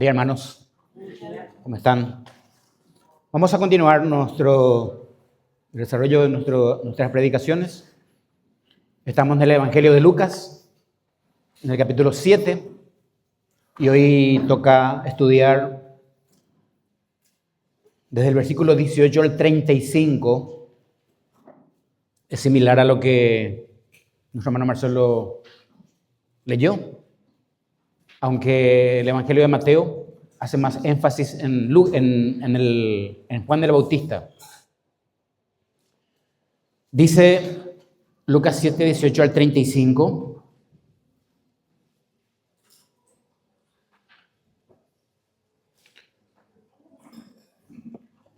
Bien, hermanos, ¿cómo están? Vamos a continuar nuestro desarrollo de nuestras predicaciones. Estamos en el Evangelio de Lucas, en el capítulo 7, y hoy toca estudiar desde el versículo 18 al 35. Es similar a lo que nuestro hermano Marcelo leyó, aunque el Evangelio de Mateo hace más énfasis en Juan el Bautista. Dice Lucas 7, 18 al 35.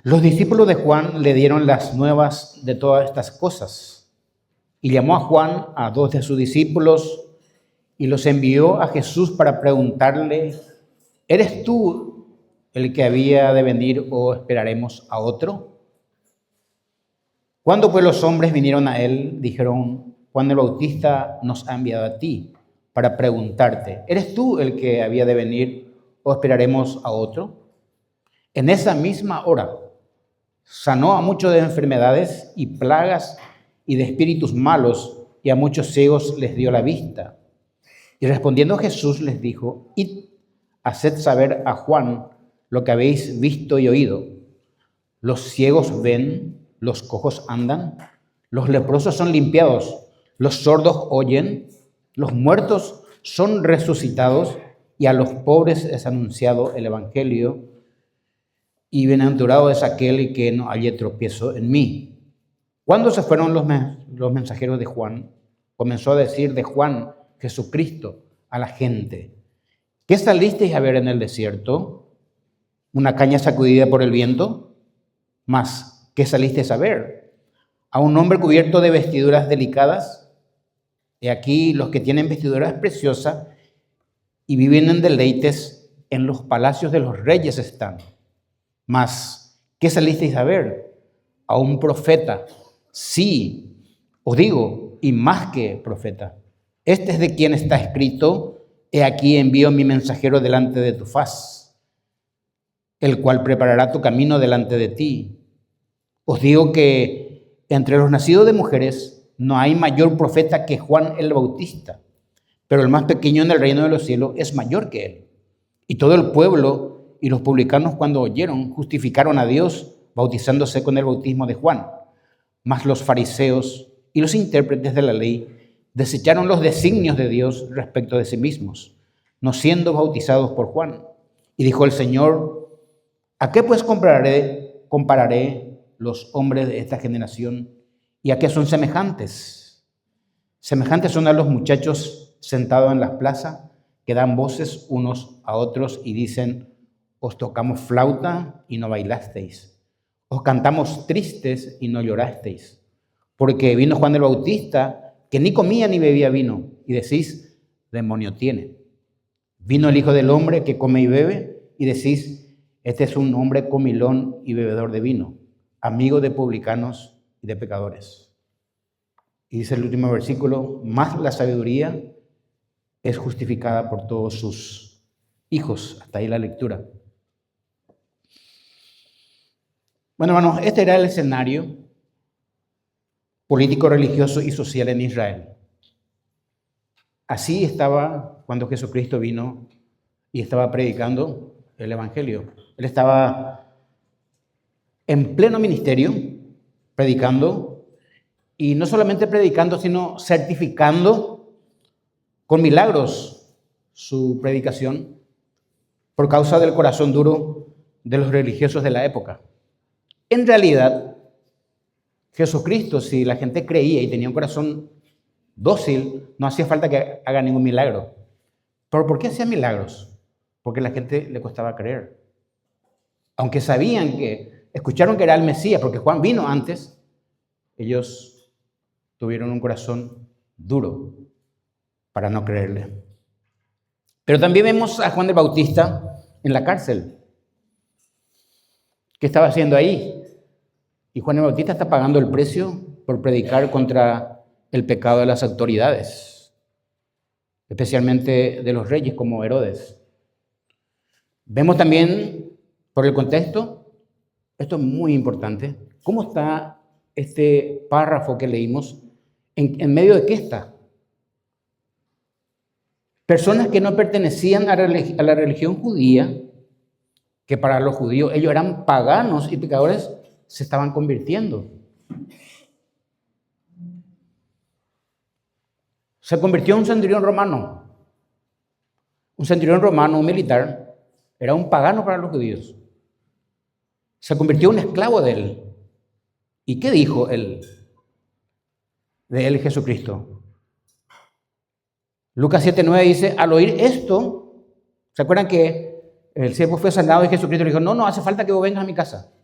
Los discípulos de Juan le dieron las nuevas de todas estas cosas y llamó a Juan a dos de sus discípulos y los envió a Jesús para preguntarle: ¿eres tú el que había de venir o esperaremos a otro? Cuando pues los hombres vinieron a él, dijeron: Juan el Bautista nos ha enviado a ti para preguntarte: ¿eres tú el que había de venir o esperaremos a otro? En esa misma hora sanó a muchos de enfermedades y plagas y de espíritus malos, y a muchos ciegos les dio la vista. Y respondiendo Jesús les dijo: id, haced saber a Juan lo que habéis visto y oído. Los ciegos ven, los cojos andan, los leprosos son limpiados, los sordos oyen, los muertos son resucitados, y a los pobres es anunciado el evangelio. Y bienaventurado es aquel que no halle tropiezo en mí. Cuando se fueron los mensajeros de Juan, comenzó a decir de Juan Jesucristo a la gente: ¿qué salisteis a ver en el desierto? ¿Una caña sacudida por el viento? Mas, ¿qué salisteis a ver? ¿A un hombre cubierto de vestiduras delicadas? He aquí los que tienen vestiduras preciosas y viven en deleites, en los palacios de los reyes están. Mas, ¿qué salisteis a ver? A un profeta. Sí, os digo, y más que profeta. Este es de quien está escrito: he aquí envío mi mensajero delante de tu faz, el cual preparará tu camino delante de ti. Os digo que entre los nacidos de mujeres no hay mayor profeta que Juan el Bautista, pero el más pequeño en el reino de los cielos es mayor que él. Y todo el pueblo y los publicanos, cuando oyeron, justificaron a Dios bautizándose con el bautismo de Juan. Mas los fariseos y los intérpretes de la ley desecharon los designios de Dios respecto de sí mismos, no siendo bautizados por Juan. Y dijo el Señor: ¿a qué pues compararé los hombres de esta generación? ¿Y a qué son semejantes? Semejantes son a los muchachos sentados en las plazas, que dan voces unos a otros y dicen: os tocamos flauta y no bailasteis, os cantamos tristes y no llorasteis. Porque vino Juan el Bautista, que ni comía ni bebía vino, y decís: demonio tiene. Vino el Hijo del Hombre, que come y bebe, y decís: este es un hombre comilón y bebedor de vino, amigo de publicanos y de pecadores. Y dice el último versículo: más la sabiduría es justificada por todos sus hijos. Hasta ahí la lectura. Bueno, hermanos, este era el escenario político, religioso y social en Israel. Así estaba cuando Jesucristo vino y estaba predicando el Evangelio. Él estaba en pleno ministerio, predicando, y no solamente predicando, sino certificando con milagros su predicación por causa del corazón duro de los religiosos de la época. En realidad, Jesucristo, si la gente creía y tenía un corazón dócil, no hacía falta que haga ningún milagro. ¿Pero por qué hacía milagros? Porque a la gente le costaba creer. Aunque escucharon que era el Mesías, porque Juan vino antes, ellos tuvieron un corazón duro para no creerle. Pero también vemos a Juan el Bautista en la cárcel. ¿Qué estaba haciendo ahí? Y Juan el Bautista está pagando el precio por predicar contra el pecado de las autoridades, especialmente de los reyes como Herodes. Vemos también, por el contexto, esto es muy importante, cómo está este párrafo que leímos, en medio de qué está. Personas que no pertenecían a la religión judía, que para los judíos ellos eran paganos y pecadores, se estaban convirtiendo. Se convirtió en un centurión romano. Un centurión romano, un militar, era un pagano para los judíos. Se convirtió en un esclavo de él. ¿Y qué dijo él? De él Jesucristo. Lucas 7:9 dice, al oír esto, ¿se acuerdan que el siervo fue sanado y Jesucristo le dijo, no hace falta que vos vengas a mi casa?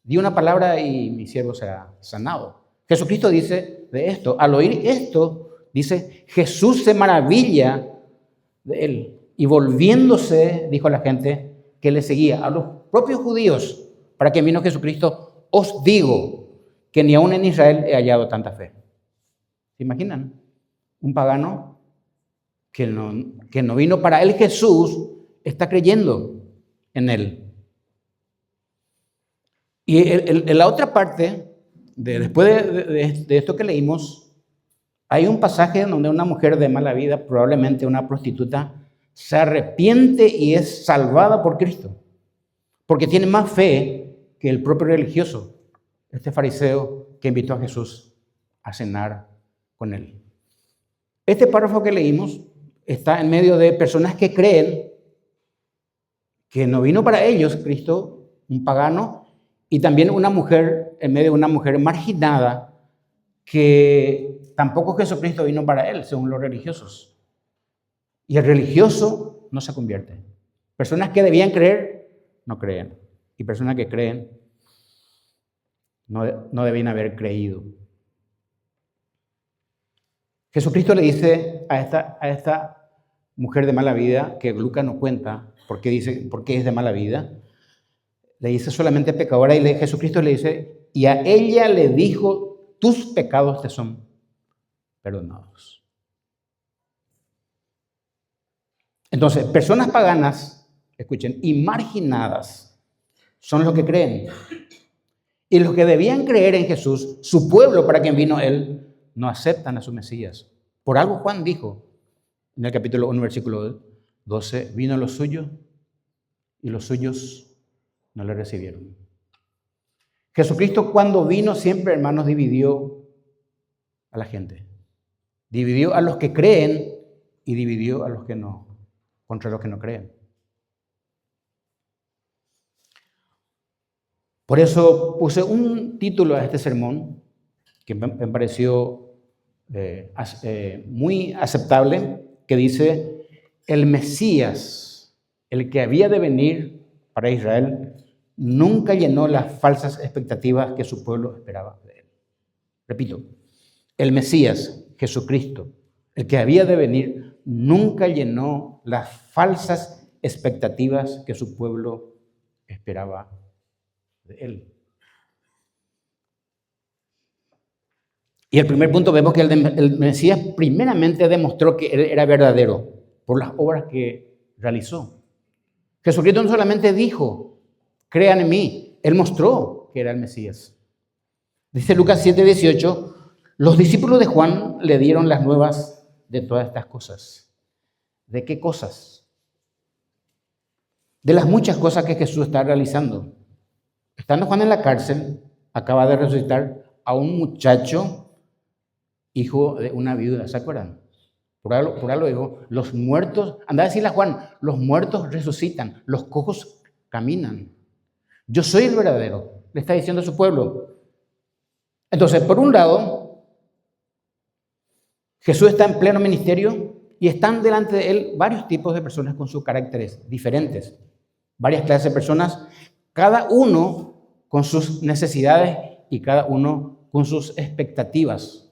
Di una palabra y mi siervo será sanado. Jesucristo dice de esto, al oír esto, dice, Jesús se maravilla de él. Y volviéndose, dijo a la gente que le seguía, a los propios judíos, para que vino Jesucristo, os digo que ni aún en Israel he hallado tanta fe. ¿Se imaginan? Un pagano que no vino para él, Jesús está creyendo en él. Y la otra parte, después de esto que leímos, hay un pasaje donde una mujer de mala vida, probablemente una prostituta, se arrepiente y es salvada por Cristo, porque tiene más fe que el propio religioso, este fariseo que invitó a Jesús a cenar con él. Este párrafo que leímos está en medio de personas que creen que no vino para ellos Cristo, un pagano, y también una mujer, en medio de una mujer marginada, que tampoco Jesucristo vino para él, según los religiosos. Y el religioso no se convierte. Personas que debían creer, no creen. Y personas que creen, no debían haber creído. Jesucristo le dice a esta mujer de mala vida, que Lucas no cuenta por qué es de mala vida, le dice solamente pecadora, y Jesucristo le dice, y a ella le dijo, tus pecados te son perdonados. Entonces, personas paganas, escuchen, y marginadas, son los que creen. Y los que debían creer en Jesús, su pueblo para quien vino él, no aceptan a su Mesías. Por algo Juan dijo, en el capítulo 1, versículo 12, vino a los suyos y los suyos no le recibieron. Jesucristo cuando vino siempre, hermanos, dividió a la gente. Dividió a los que creen y dividió a los que no, contra los que no creen. Por eso puse un título a este sermón que me pareció muy aceptable, que dice, el Mesías, el que había de venir para Israel, nunca llenó las falsas expectativas que su pueblo esperaba de él. Repito, el Mesías, Jesucristo, el que había de venir, nunca llenó las falsas expectativas que su pueblo esperaba de él. Y el primer punto vemos que el Mesías primeramente demostró que él era verdadero por las obras que realizó. Jesucristo no solamente dijo, crean en mí, él mostró que era el Mesías. Dice Lucas 7:18, los discípulos de Juan le dieron las nuevas de todas estas cosas. ¿De qué cosas? De las muchas cosas que Jesús está realizando. Estando Juan en la cárcel, acaba de resucitar a un muchacho, hijo de una viuda, ¿se acuerdan? Por algo dijo, los muertos, anda a decirle a Juan, los muertos resucitan, los cojos caminan. Yo soy el verdadero, le está diciendo a su pueblo. Entonces, por un lado, Jesús está en pleno ministerio y están delante de él varios tipos de personas con sus caracteres diferentes. Varias clases de personas, cada uno con sus necesidades y cada uno con sus expectativas.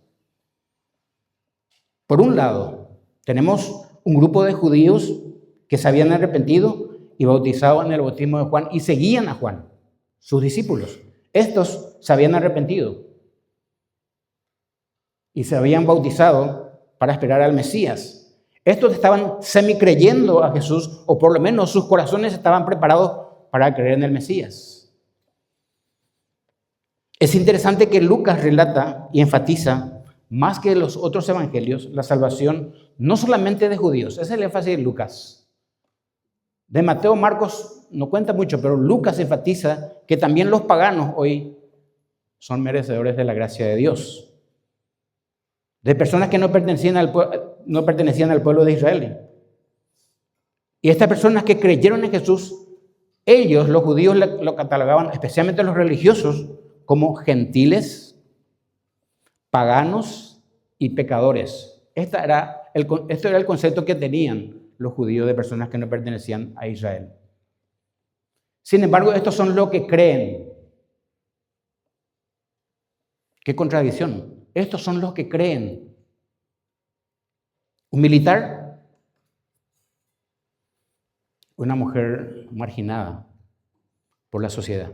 Por un lado, tenemos un grupo de judíos que se habían arrepentido y bautizado en el bautismo de Juan y seguían a Juan, sus discípulos. Estos se habían arrepentido y se habían bautizado para esperar al Mesías. Estos estaban semicreyendo a Jesús, o por lo menos sus corazones estaban preparados para creer en el Mesías. Es interesante que Lucas relata y enfatiza, más que los otros evangelios, la salvación no solamente de judíos. Ese es el énfasis de Lucas. De Mateo, Marcos no cuenta mucho, pero Lucas enfatiza que también los paganos hoy son merecedores de la gracia de Dios. De personas que no pertenecían al pueblo de Israel. Y estas personas que creyeron en Jesús, ellos, los judíos, lo catalogaban, especialmente los religiosos, como gentiles, paganos y pecadores. Esto era el concepto que tenían los judíos de personas que no pertenecían a Israel. Sin embargo, estos son los que creen. ¡Qué contradicción! Estos son los que creen. Un militar, una mujer marginada por la sociedad.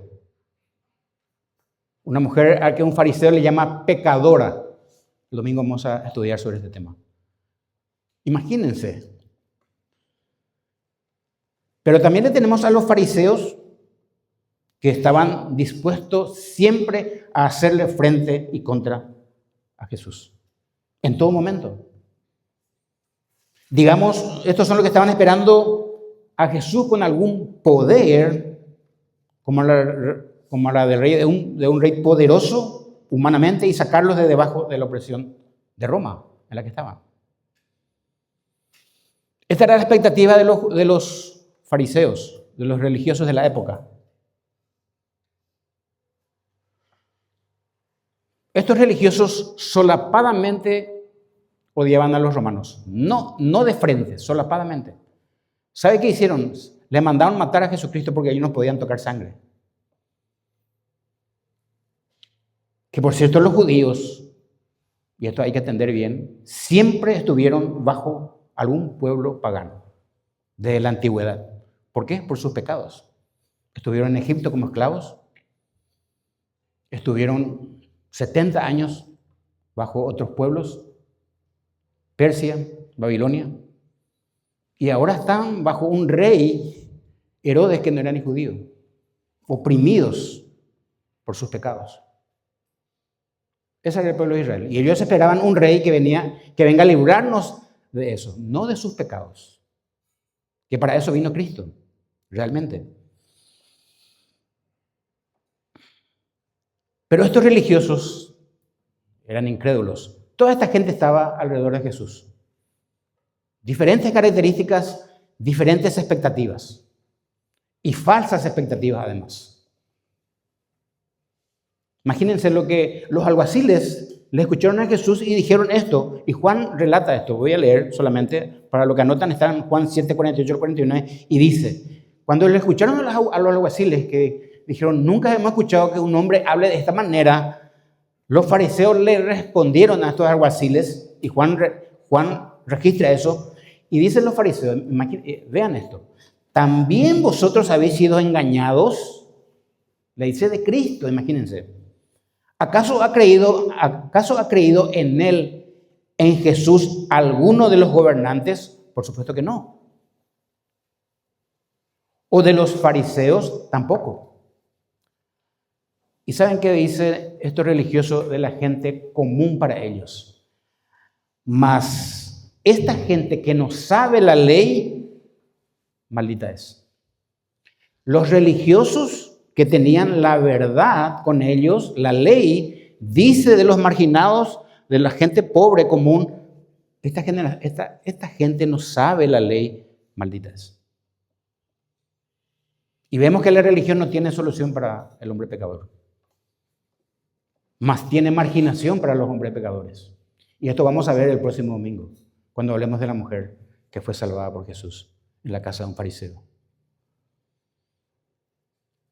Una mujer a que un fariseo le llama pecadora. El domingo vamos a estudiar sobre este tema. Imagínense. Pero también le tenemos a los fariseos que estaban dispuestos siempre a hacerle frente y contra a Jesús. En todo momento. Digamos, estos son los que estaban esperando a Jesús con algún poder, como la del rey, de un rey poderoso humanamente, y sacarlos de debajo de la opresión de Roma, en la que estaban. Esta era la expectativa de los fariseos, de los religiosos de la época. Estos religiosos solapadamente odiaban a los romanos. No de frente, solapadamente. ¿Sabe qué hicieron? Le mandaron matar a Jesucristo porque ellos no podían tocar sangre. Que por cierto los judíos, y esto hay que entender bien, siempre estuvieron bajo algún pueblo pagano desde la antigüedad. ¿Por qué? Por sus pecados. Estuvieron en Egipto como esclavos. Estuvieron 70 años bajo otros pueblos, Persia, Babilonia, y ahora están bajo un rey, Herodes, que no era ni judío, oprimidos por sus pecados. Ese era el pueblo de Israel, y ellos esperaban un rey que venga a librarnos de eso, no de sus pecados, que para eso vino Cristo, realmente. Pero estos religiosos eran incrédulos. Toda esta gente estaba alrededor de Jesús. Diferentes características, diferentes expectativas. Y falsas expectativas además. Imagínense lo que los alguaciles le escucharon a Jesús y dijeron esto. Y Juan relata esto. Voy a leer solamente, para lo que anotan está en Juan 7, 48 al 49. Y dice, cuando le escucharon a los alguaciles que dijeron, nunca hemos escuchado que un hombre hable de esta manera, los fariseos le respondieron a estos alguaciles, y Juan registra eso, y dicen los fariseos, vean esto, ¿también vosotros habéis sido engañados? Le dice de Cristo, imagínense. ¿Acaso ha creído en él, en Jesús, alguno de los gobernantes? Por supuesto que no. ¿O de los fariseos? Tampoco. ¿Y saben qué dice esto religioso de la gente común para ellos? Mas esta gente que no sabe la ley, maldita es. Los religiosos que tenían la verdad con ellos, la ley, dice de los marginados, de la gente pobre común, esta gente no sabe la ley, maldita es. Y vemos que la religión no tiene solución para el hombre pecador. Más tiene marginación para los hombres pecadores. Y esto vamos a ver el próximo domingo, cuando hablemos de la mujer que fue salvada por Jesús en la casa de un fariseo.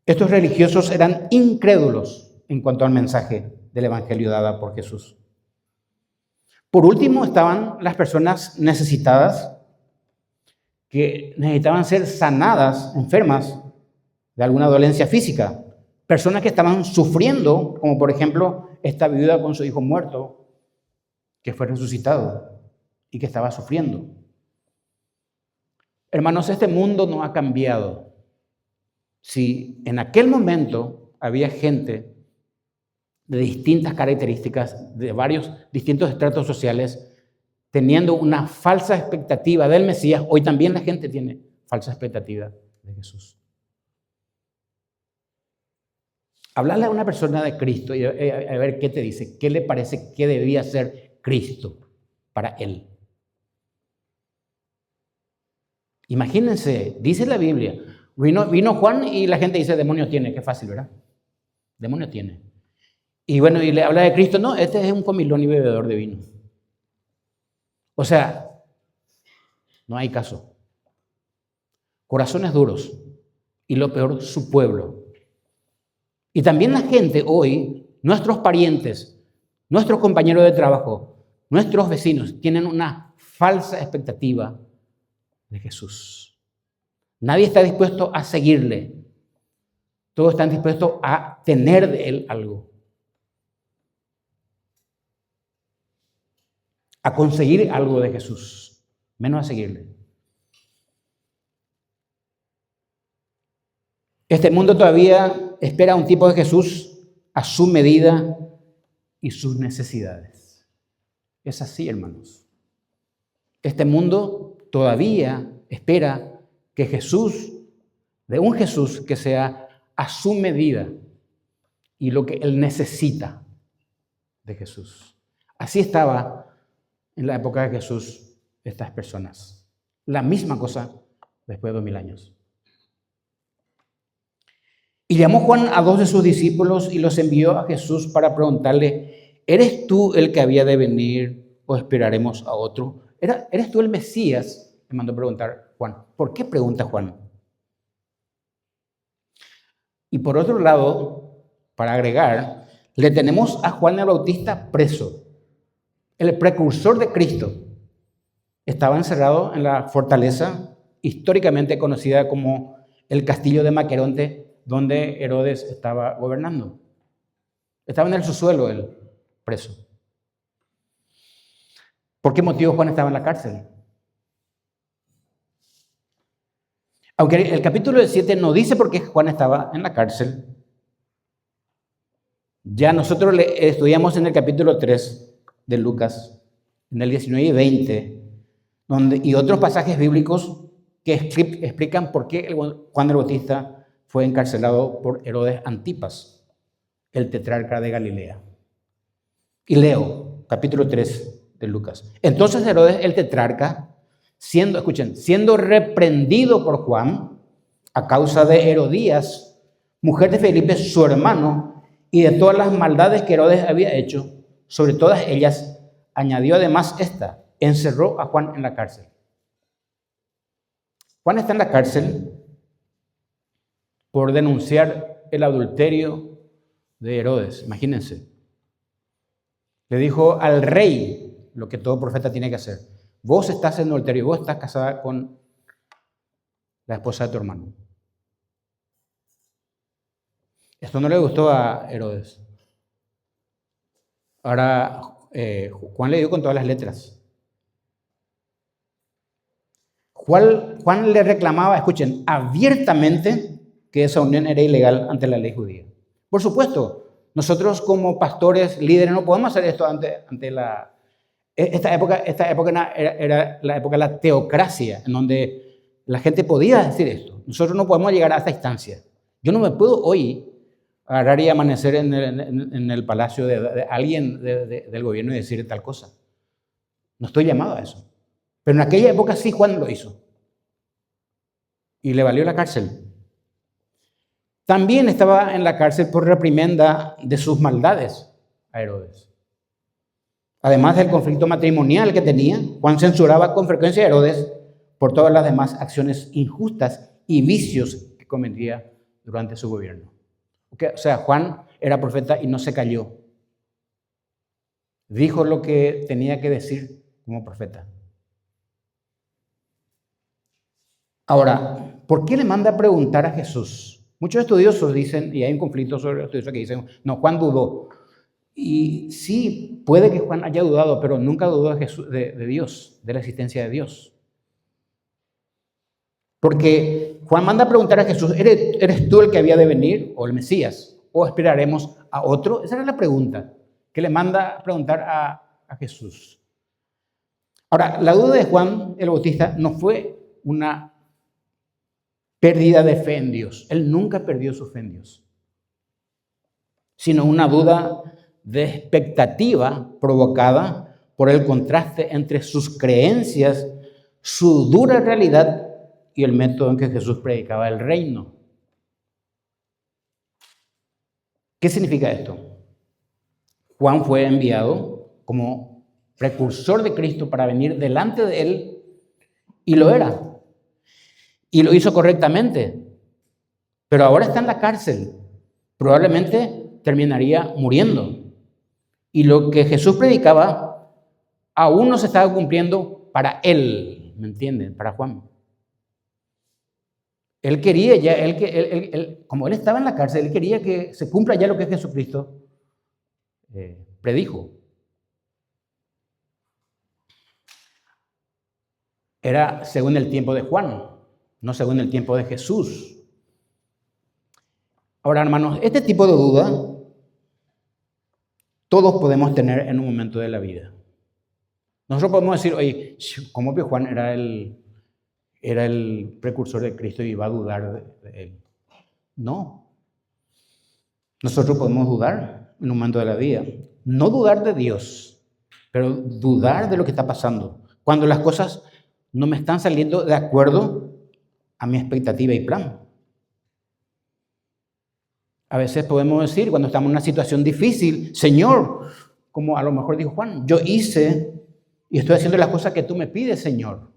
Estos religiosos eran incrédulos en cuanto al mensaje del evangelio dado por Jesús. Por último, estaban las personas necesitadas, que necesitaban ser sanadas, enfermas de alguna dolencia física. Personas que estaban sufriendo, como por ejemplo esta viuda con su hijo muerto, que fue resucitado y que estaba sufriendo. Hermanos, este mundo no ha cambiado. Si en aquel momento había gente de distintas características, de varios distintos estratos sociales, teniendo una falsa expectativa del Mesías, hoy también la gente tiene falsa expectativa de Jesús. Hablarle a una persona de Cristo y a ver qué te dice, qué le parece que debía ser Cristo para él. Imagínense, dice la Biblia, vino Juan y la gente dice, demonio tiene, qué fácil, ¿verdad? Demonio tiene. Y bueno, y le habla de Cristo, no, este es un comilón y bebedor de vino. O sea, no hay caso. Corazones duros y lo peor, su pueblo. Y también la gente hoy, nuestros parientes, nuestros compañeros de trabajo, nuestros vecinos, tienen una falsa expectativa de Jesús. Nadie está dispuesto a seguirle. Todos están dispuestos a tener de él algo. A conseguir algo de Jesús, menos a seguirle. Este mundo todavía espera un tipo de Jesús a su medida y sus necesidades. Es así, hermanos. Este mundo todavía espera que Jesús, de un Jesús que sea a su medida y lo que él necesita de Jesús. Así estaba en la época de Jesús estas personas. La misma cosa después de 2000 años. Y llamó Juan a 2 de sus discípulos y los envió a Jesús para preguntarle, ¿eres tú el que había de venir o esperaremos a otro? ¿Eres tú el Mesías? Le mandó preguntar Juan. ¿Por qué pregunta Juan? Y por otro lado, para agregar, le tenemos a Juan el Bautista preso. El precursor de Cristo estaba encerrado en la fortaleza históricamente conocida como el castillo de Maqueronte, donde Herodes estaba gobernando. Estaba en el subsuelo él, preso. ¿Por qué motivo Juan estaba en la cárcel? Aunque el capítulo 7 no dice por qué Juan estaba en la cárcel, ya nosotros le estudiamos en el capítulo 3 de Lucas, en el 19 y 20, y otros pasajes bíblicos que explican por qué Juan el Bautista fue encarcelado por Herodes Antipas, el tetrarca de Galilea. Y leo, capítulo 3 de Lucas. Entonces Herodes el tetrarca, siendo reprendido por Juan a causa de Herodías, mujer de Felipe, su hermano, y de todas las maldades que Herodes había hecho, sobre todas ellas, añadió además esta, encerró a Juan en la cárcel. Juan está en la cárcel por denunciar el adulterio de Herodes, imagínense. Le dijo al rey lo que todo profeta tiene que hacer. Vos estás en adulterio, vos estás casada con la esposa de tu hermano. Esto no le gustó a Herodes. Ahora, Juan le dio con todas las letras. Juan le reclamaba, escuchen, abiertamente que esa unión era ilegal ante la ley judía. Por supuesto, nosotros como pastores, líderes, no podemos hacer esto ante la... Esta época era la época de la teocracia, en donde la gente podía decir esto. Nosotros no podemos llegar a esta instancia. Yo no me puedo hoy agarrar y amanecer en el palacio de alguien del gobierno y decir tal cosa. No estoy llamado a eso. Pero en aquella época sí Juan lo hizo. Y le valió la cárcel. También estaba en la cárcel por reprimenda de sus maldades a Herodes. Además del conflicto matrimonial que tenía, Juan censuraba con frecuencia a Herodes por todas las demás acciones injustas y vicios que cometía durante su gobierno. O sea, Juan era profeta y no se calló. Dijo lo que tenía que decir como profeta. Ahora, ¿por qué le manda a preguntar a Jesús? Muchos estudiosos dicen, y hay un conflicto sobre los estudiosos que dicen, no, Juan dudó. Y sí, puede que Juan haya dudado, pero nunca dudó de Dios, de la existencia de Dios. Porque Juan manda a preguntar a Jesús, ¿eres tú el que había de venir o el Mesías? ¿O esperaremos a otro? Esa era la pregunta que le manda a preguntar a Jesús. Ahora, la duda de Juan el Bautista no fue una pérdida de fe en Dios. Él nunca perdió su fe en Dios, sino una duda de expectativa provocada por el contraste entre sus creencias, su dura realidad y el método en que Jesús predicaba el reino. ¿Qué significa esto? Juan fue enviado como precursor de Cristo para venir delante de él, y lo era. Y lo hizo correctamente. Pero ahora está en la cárcel. Probablemente terminaría muriendo. Y lo que Jesús predicaba aún no se estaba cumpliendo para él. ¿Me entienden? Para Juan. Él quería ya, como él estaba en la cárcel, él quería que se cumpla ya lo que Jesucristo predijo. Era según el tiempo de Juan, no según el tiempo de Jesús. Ahora, hermanos, este tipo de duda todos podemos tener en un momento de la vida. Nosotros podemos decir, oye, ¿cómo que Juan era el precursor de Cristo y iba a dudar de él? No. Nosotros podemos dudar en un momento de la vida. No dudar de Dios, pero dudar de lo que está pasando. Cuando las cosas no me están saliendo de acuerdo a mi expectativa y plan. A veces podemos decir, cuando estamos en una situación difícil, Señor, como a lo mejor dijo Juan, yo hice y estoy haciendo las cosas que tú me pides, Señor.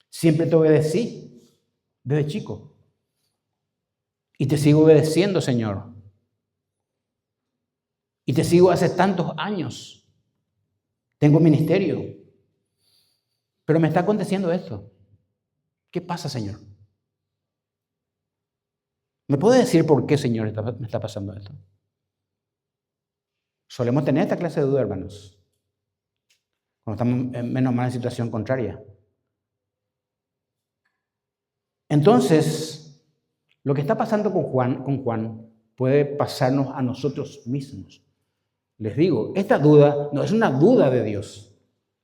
Siempre te obedecí desde chico. Y te sigo obedeciendo, Señor. Y te sigo hace tantos años. Tengo ministerio. Pero me está aconteciendo esto. ¿Qué pasa, Señor? ¿Me puede decir por qué, Señor, me está pasando esto? Solemos tener esta clase de duda, hermanos, cuando estamos en menos mal en situación contraria. Entonces, lo que está pasando con Juan puede pasarnos a nosotros mismos. Les digo, esta duda no es una duda de Dios,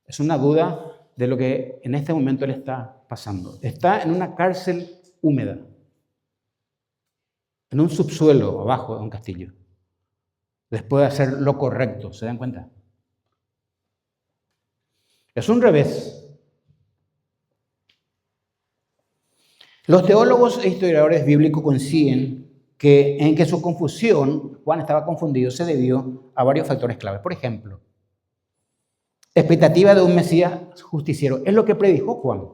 es una duda de lo que en este momento le está pasando. Está en una cárcel húmeda, en un subsuelo abajo de un castillo, después de hacer lo correcto, ¿se dan cuenta? Es un revés. Los teólogos e historiadores bíblicos coinciden en que su confusión, Juan estaba confundido, se debió a varios factores clave. Por ejemplo, expectativa de un Mesías justiciero. Es lo que predicó Juan.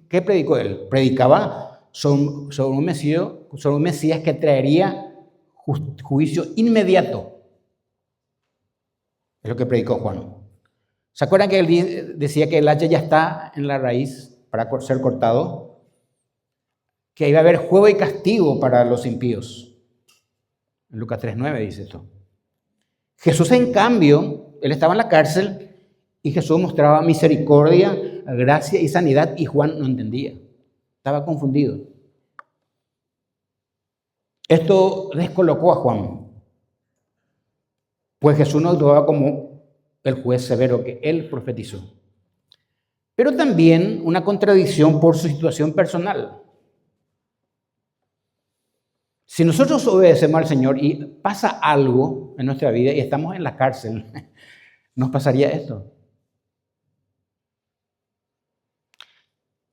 ¿Qué predicó él? Predicaba sobre un Mesías que traería juicio inmediato. Es lo que predicó Juan. ¿Se acuerdan que él decía que el hacha ya está en la raíz para ser cortado? Que iba a haber juego y castigo para los impíos. En Lucas 3:9 dice esto. Jesús, en cambio, él estaba en la cárcel y Jesús mostraba misericordia, gracia y sanidad, y Juan no entendía. Estaba confundido. Esto descolocó a Juan, pues Jesús no actuaba como el juez severo que él profetizó. Pero también una contradicción por su situación personal. Si nosotros obedecemos al Señor y pasa algo en nuestra vida y estamos en la cárcel, nos pasaría esto.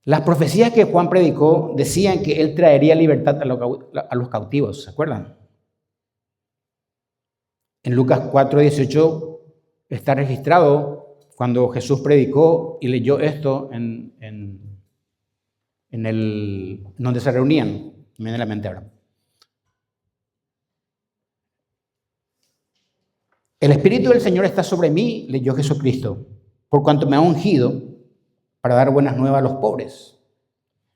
Las profecías que Juan predicó decían que él traería libertad a los cautivos, ¿se acuerdan? En Lucas 4:18 está registrado cuando Jesús predicó y leyó esto en donde se reunían, me viene a la mente ahora. El Espíritu del Señor está sobre mí, leyó Jesucristo, por cuanto me ha ungido para dar buenas nuevas a los pobres.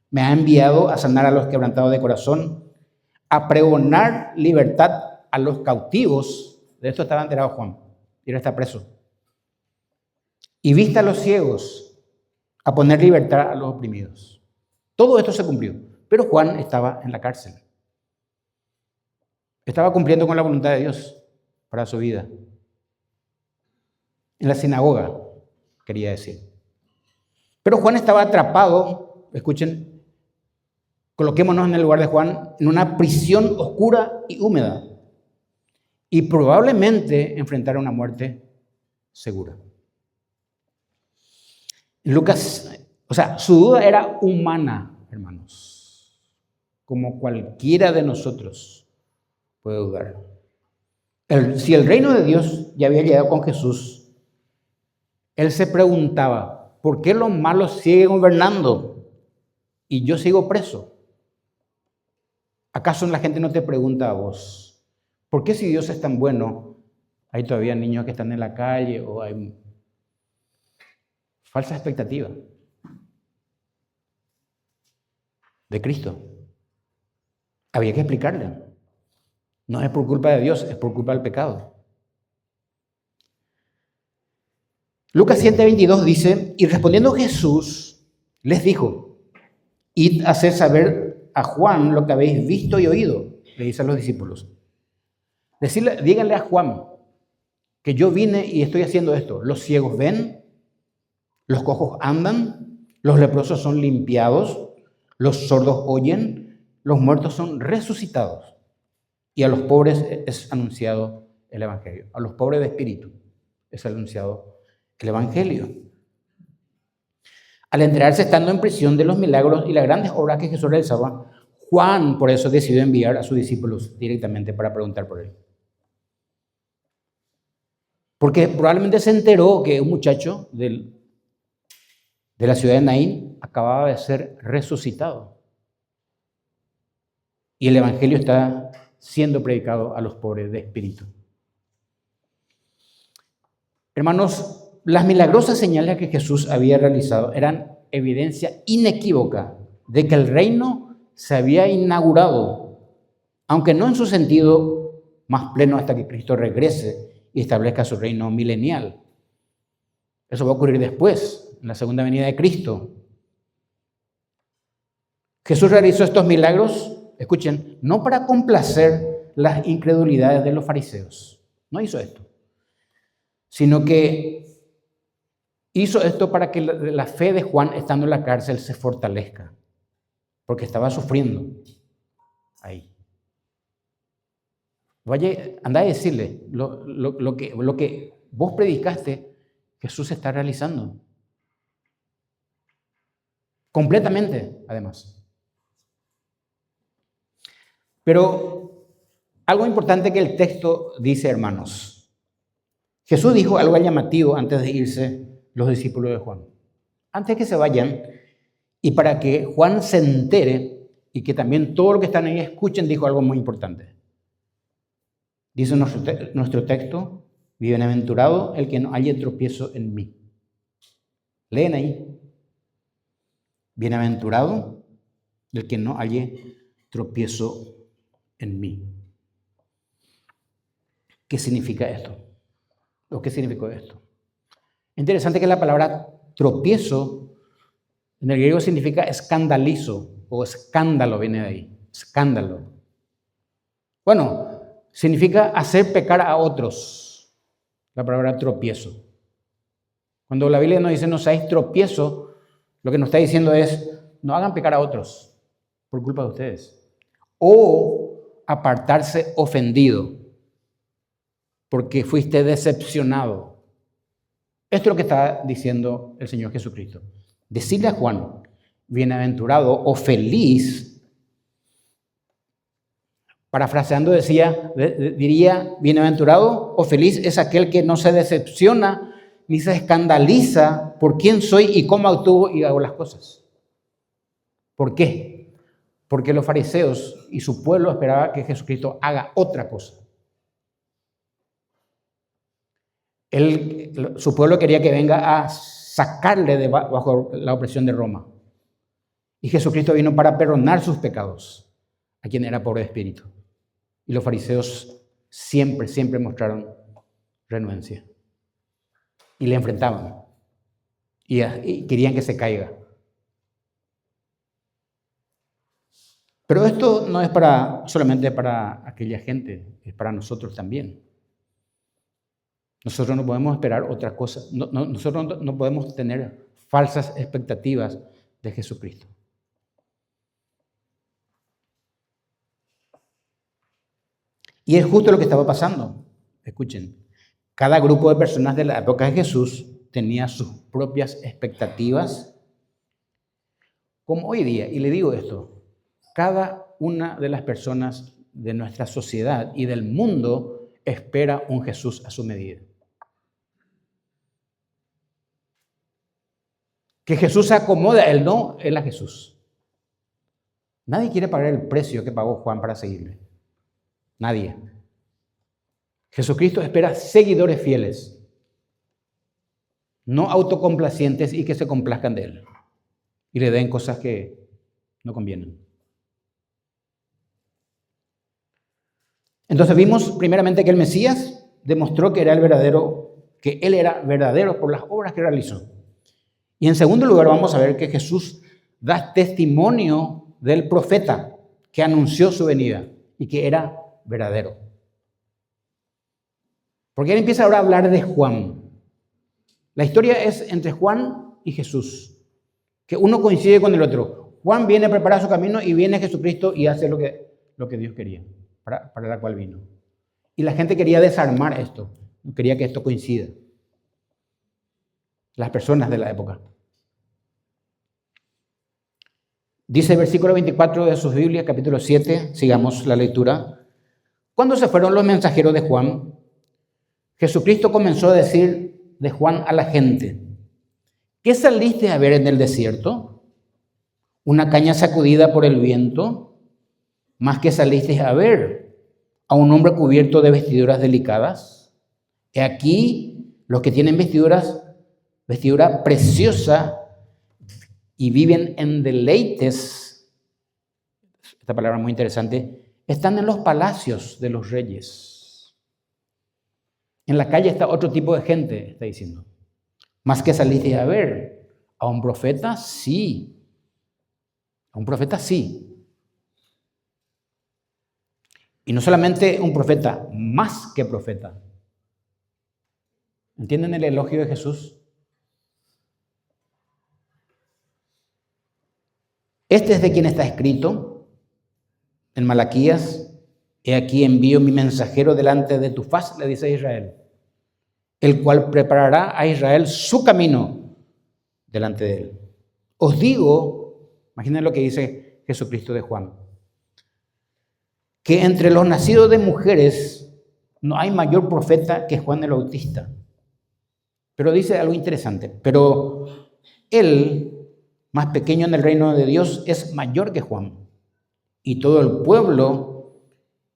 Me ha enviado a sanar a los quebrantados de corazón, a pregonar libertad a los cautivos. De esto estaba enterado Juan, y ahora está preso. Y vista a los ciegos, a poner libertad a los oprimidos. Todo esto se cumplió, pero Juan estaba en la cárcel. Estaba cumpliendo con la voluntad de Dios para su vida. En la sinagoga, quería decir. Pero Juan estaba atrapado, escuchen, coloquémonos en el lugar de Juan, en una prisión oscura y húmeda. Y probablemente enfrentara una muerte segura. Lucas, su duda era humana, hermanos, como cualquiera de nosotros puede dudar. Si el reino de Dios ya había llegado con Jesús, él se preguntaba, ¿por qué los malos siguen gobernando y yo sigo preso? ¿Acaso la gente no te pregunta a vos, ¿por qué si Dios es tan bueno, hay todavía niños que están en la calle o hay falsa expectativa de Cristo? Había que explicarle. No es por culpa de Dios, es por culpa del pecado. Lucas 7:22 dice, y respondiendo Jesús les dijo, id a hacer saber a Juan lo que habéis visto y oído, le dice a los discípulos. Díganle a Juan que yo vine y estoy haciendo esto. Los ciegos ven, los cojos andan, los leprosos son limpiados, los sordos oyen, los muertos son resucitados y a los pobres es anunciado el evangelio. A los pobres de espíritu es anunciado el evangelio. Al enterarse estando en prisión de los milagros y las grandes obras que Jesús realizaba, Juan por eso decidió enviar a sus discípulos directamente para preguntar por él. Porque probablemente se enteró que un muchacho de la ciudad de Naín acababa de ser resucitado. Y el evangelio está siendo predicado a los pobres de espíritu. Hermanos, las milagrosas señales que Jesús había realizado eran evidencia inequívoca de que el reino se había inaugurado, aunque no en su sentido más pleno hasta que Cristo regrese y establezca su reino milenial. Eso va a ocurrir después, en la segunda venida de Cristo. Jesús realizó estos milagros, escuchen, no para complacer las incredulidades de los fariseos. No hizo esto. Sino que hizo esto para que la fe de Juan, estando en la cárcel, se fortalezca. Porque estaba sufriendo ahí. Anda a decirle, lo que vos predicaste, Jesús está realizando. Completamente, además. Pero algo importante que el texto dice, hermanos. Jesús dijo algo llamativo antes de irse los discípulos de Juan. Antes de que se vayan, y para que Juan se entere y que también todos los que están ahí escuchen, dijo algo muy importante. Dice nuestro texto, bienaventurado el que no haya tropiezo en mí. Leen ahí. Bienaventurado el que no haya tropiezo en mí. ¿Qué significa esto? ¿O qué significó esto? Interesante que la palabra tropiezo en el griego significa escandalizo o escándalo, viene de ahí. Escándalo. Bueno, significa hacer pecar a otros. La palabra tropiezo. Cuando la Biblia nos dice no seáis tropiezo, lo que nos está diciendo es no hagan pecar a otros por culpa de ustedes. O apartarse ofendido porque fuiste decepcionado. Esto es lo que está diciendo el Señor Jesucristo. Decirle a Juan, bienaventurado o feliz, parafraseando diría, bienaventurado o feliz es aquel que no se decepciona ni se escandaliza por quién soy y cómo actúo y hago las cosas. ¿Por qué? Porque los fariseos y su pueblo esperaban que Jesucristo haga otra cosa. Su pueblo quería que venga a sacarle bajo la opresión de Roma. Y Jesucristo vino para perdonar sus pecados a quien era pobre de espíritu. Y los fariseos siempre mostraron renuencia. Y le enfrentaban. y querían que se caiga. Pero esto no es solamente para aquella gente, es para nosotros también. Nosotros no podemos esperar otra cosa. Nosotros no podemos tener falsas expectativas de Jesucristo. Y es justo lo que estaba pasando. Escuchen, cada grupo de personas de la época de Jesús tenía sus propias expectativas, como hoy día. Y le digo esto, cada una de las personas de nuestra sociedad y del mundo espera un Jesús a su medida. Que Jesús se acomode a él, no, él a Jesús. Nadie quiere pagar el precio que pagó Juan para seguirle. Nadie. Jesucristo espera seguidores fieles, no autocomplacientes y que se complazcan de él y le den cosas que no convienen. Entonces vimos primeramente que el Mesías demostró que él era verdadero por las obras que realizó. Y en segundo lugar vamos a ver que Jesús da testimonio del profeta que anunció su venida y que era verdadero. Porque él empieza ahora a hablar de Juan. La historia es entre Juan y Jesús, que uno coincide con el otro. Juan viene a preparar su camino y viene Jesucristo y hace lo que Dios quería, para la cual vino. Y la gente quería desarmar esto, no quería que esto coincida. Las personas de la época. Dice el versículo 24 de sus Biblias, capítulo 7, sigamos la lectura. Cuando se fueron los mensajeros de Juan, Jesucristo comenzó a decir de Juan a la gente: ¿qué saliste a ver en el desierto? ¿Una caña sacudida por el viento? ¿Más que saliste a ver a un hombre cubierto de vestiduras delicadas? He aquí los que tienen vestidura preciosa y viven en deleites, esta palabra muy interesante, están en los palacios de los reyes. En la calle está otro tipo de gente, está diciendo. Más que saliste a ver a un profeta, sí. A un profeta, sí. Y no solamente un profeta, más que profeta. ¿Entienden el elogio de Jesús? Este es de quien está escrito en Malaquías: he aquí envío mi mensajero delante de tu faz, le dice a Israel, el cual preparará a Israel su camino delante de él. Os digo, imaginen lo que dice Jesucristo de Juan, que entre los nacidos de mujeres no hay mayor profeta que Juan el Bautista. Pero dice algo interesante, pero él, más pequeño en el reino de Dios, es mayor que Juan. Y todo el pueblo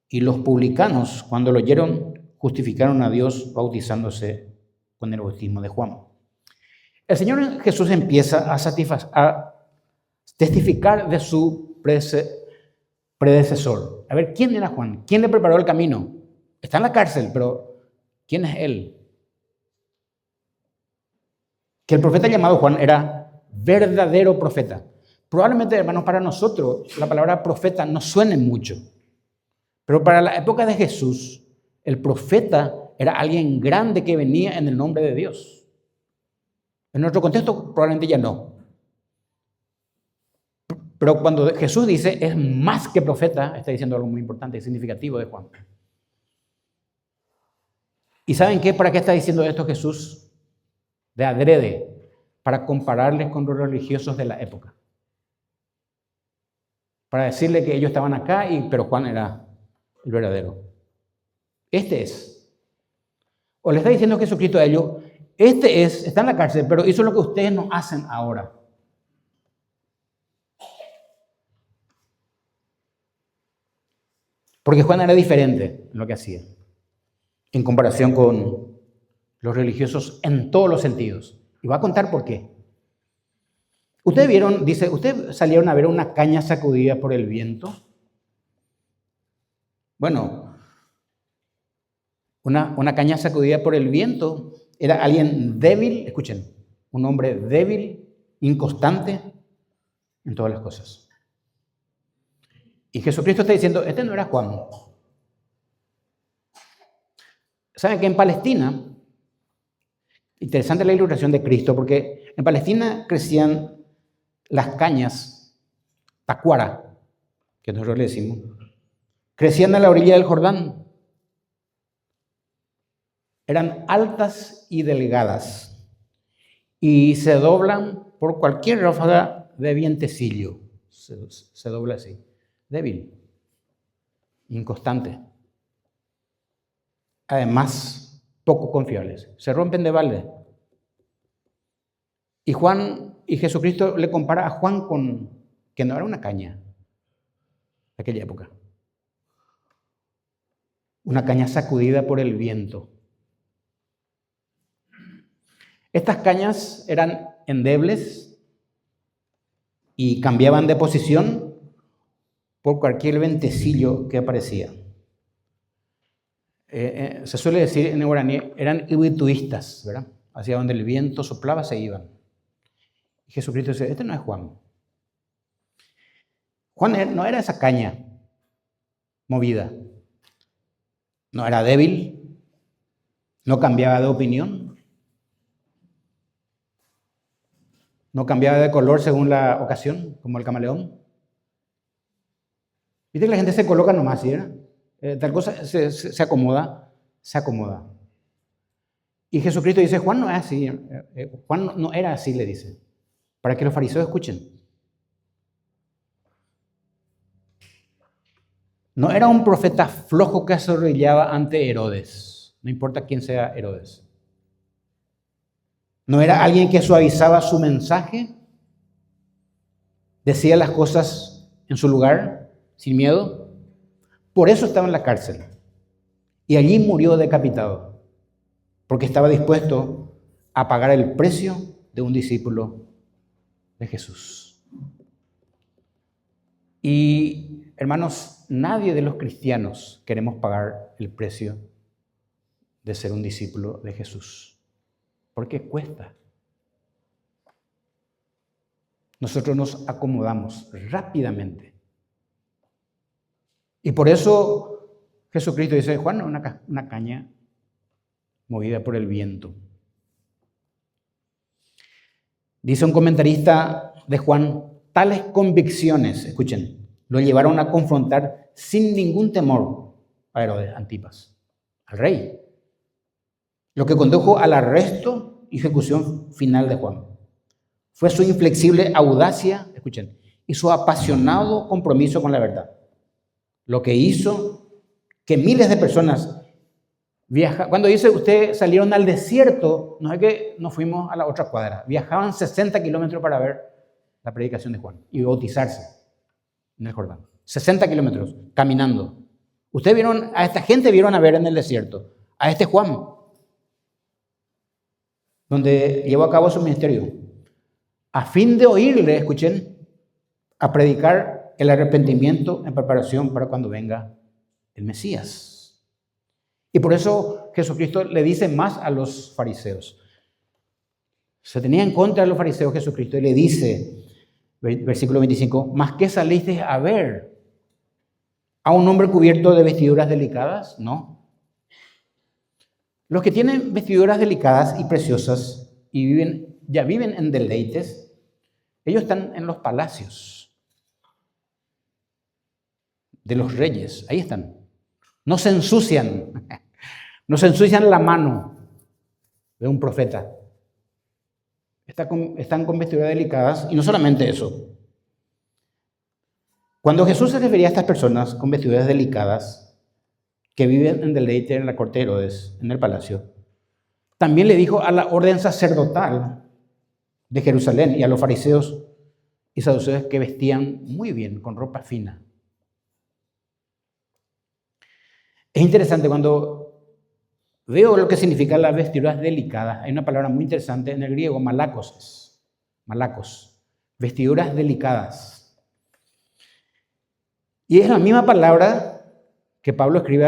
y los publicanos, cuando lo oyeron, justificaron a Dios bautizándose con el bautismo de Juan. El Señor Jesús empieza a testificar de su predecesor. A ver, ¿quién era Juan? ¿Quién le preparó el camino? Está en la cárcel, pero ¿quién es él? Que el profeta llamado Juan era verdadero profeta. Probablemente, hermanos, para nosotros la palabra profeta no suene mucho, pero para la época de Jesús, el profeta era alguien grande que venía en el nombre de Dios. En nuestro contexto probablemente ya no. Pero cuando Jesús dice es más que profeta, está diciendo algo muy importante y significativo de Juan. ¿Y saben qué? ¿Para qué está diciendo esto Jesús? De adrede, para compararles con los religiosos de la época. Para decirle que ellos estaban acá, pero Juan era el verdadero. Este es. O le está diciendo Jesucristo a ellos, está en la cárcel, pero hizo lo que ustedes no hacen ahora. Porque Juan era diferente en lo que hacía, en comparación con los religiosos en todos los sentidos. Y voy a contar por qué. Ustedes vieron, dice, ¿ustedes salieron a ver una caña sacudida por el viento? Bueno, una caña sacudida por el viento era alguien débil, escuchen, un hombre débil, inconstante en todas las cosas. Y Jesucristo está diciendo, este no era Juan. ¿Saben que en Palestina, interesante la ilustración de Cristo, porque en Palestina crecían las cañas, tacuara, que nosotros le decimos, crecían a la orilla del Jordán. Eran altas y delgadas y se doblan por cualquier ráfaga de vientecillo. Se dobla así, débil, inconstante. Además, poco confiables. Se rompen de balde. Y Jesucristo le compara a Juan con, que no era una caña de aquella época. Una caña sacudida por el viento. Estas cañas eran endebles y cambiaban de posición por cualquier ventecillo que aparecía. Se suele decir en el guaraní, eran ibituistas, ¿verdad? Hacia donde el viento soplaba se iban. Y Jesucristo dice, este no es Juan. Juan no era esa caña movida. No era débil, no cambiaba de opinión, no cambiaba de color según la ocasión, como el camaleón. Viste que la gente se coloca nomás, ¿sí? Tal cosa se acomoda, se acomoda. Y Jesucristo dice, Juan no es así, Juan no era así, le dice, para que los fariseos escuchen. No era un profeta flojo que se arrodillaba ante Herodes, no importa quién sea Herodes. No era alguien que suavizaba su mensaje, decía las cosas en su lugar, sin miedo. Por eso estaba en la cárcel. Y allí murió decapitado, porque estaba dispuesto a pagar el precio de un discípulo de Jesús. Y, hermanos, nadie de los cristianos queremos pagar el precio de ser un discípulo de Jesús, porque cuesta. Nosotros nos acomodamos rápidamente. Y por eso Jesucristo dice, Juan, una caña movida por el viento. Dice un comentarista de Juan, tales convicciones, escuchen, lo llevaron a confrontar sin ningún temor a Herodes Antipas, al rey. Lo que condujo al arresto y ejecución final de Juan fue su inflexible audacia, escuchen, y su apasionado compromiso con la verdad. Lo que hizo que miles de personas viajaban. Cuando dice usted salieron al desierto, no es que nos fuimos a la otra cuadra. Viajaban 60 kilómetros para ver la predicación de Juan y bautizarse en el Jordán. 60 kilómetros caminando. Ustedes vieron, a esta gente vieron a ver en el desierto, a este Juan, donde llevó a cabo su ministerio, a fin de oírle, escuchen, a predicar el arrepentimiento en preparación para cuando venga el Mesías. Y por eso Jesucristo le dice más a los fariseos. Se tenía en contra de los fariseos Jesucristo y le dice, versículo 25, ¿más qué salisteis a ver? ¿A un hombre cubierto de vestiduras delicadas? No. Los que tienen vestiduras delicadas y preciosas y ya viven en deleites, ellos están en los palacios de los reyes, ahí están. No se ensucian la mano de un profeta. Están con vestiduras delicadas y no solamente eso. Cuando Jesús se refería a estas personas con vestiduras delicadas que viven en deleite en la corte de Herodes, en el palacio, también le dijo a la orden sacerdotal de Jerusalén y a los fariseos y saduceos que vestían muy bien, con ropa fina. Es interesante cuando veo lo que significa las vestiduras delicadas. Hay una palabra muy interesante en el griego, malakos, vestiduras delicadas. Y es la misma palabra que Pablo escribe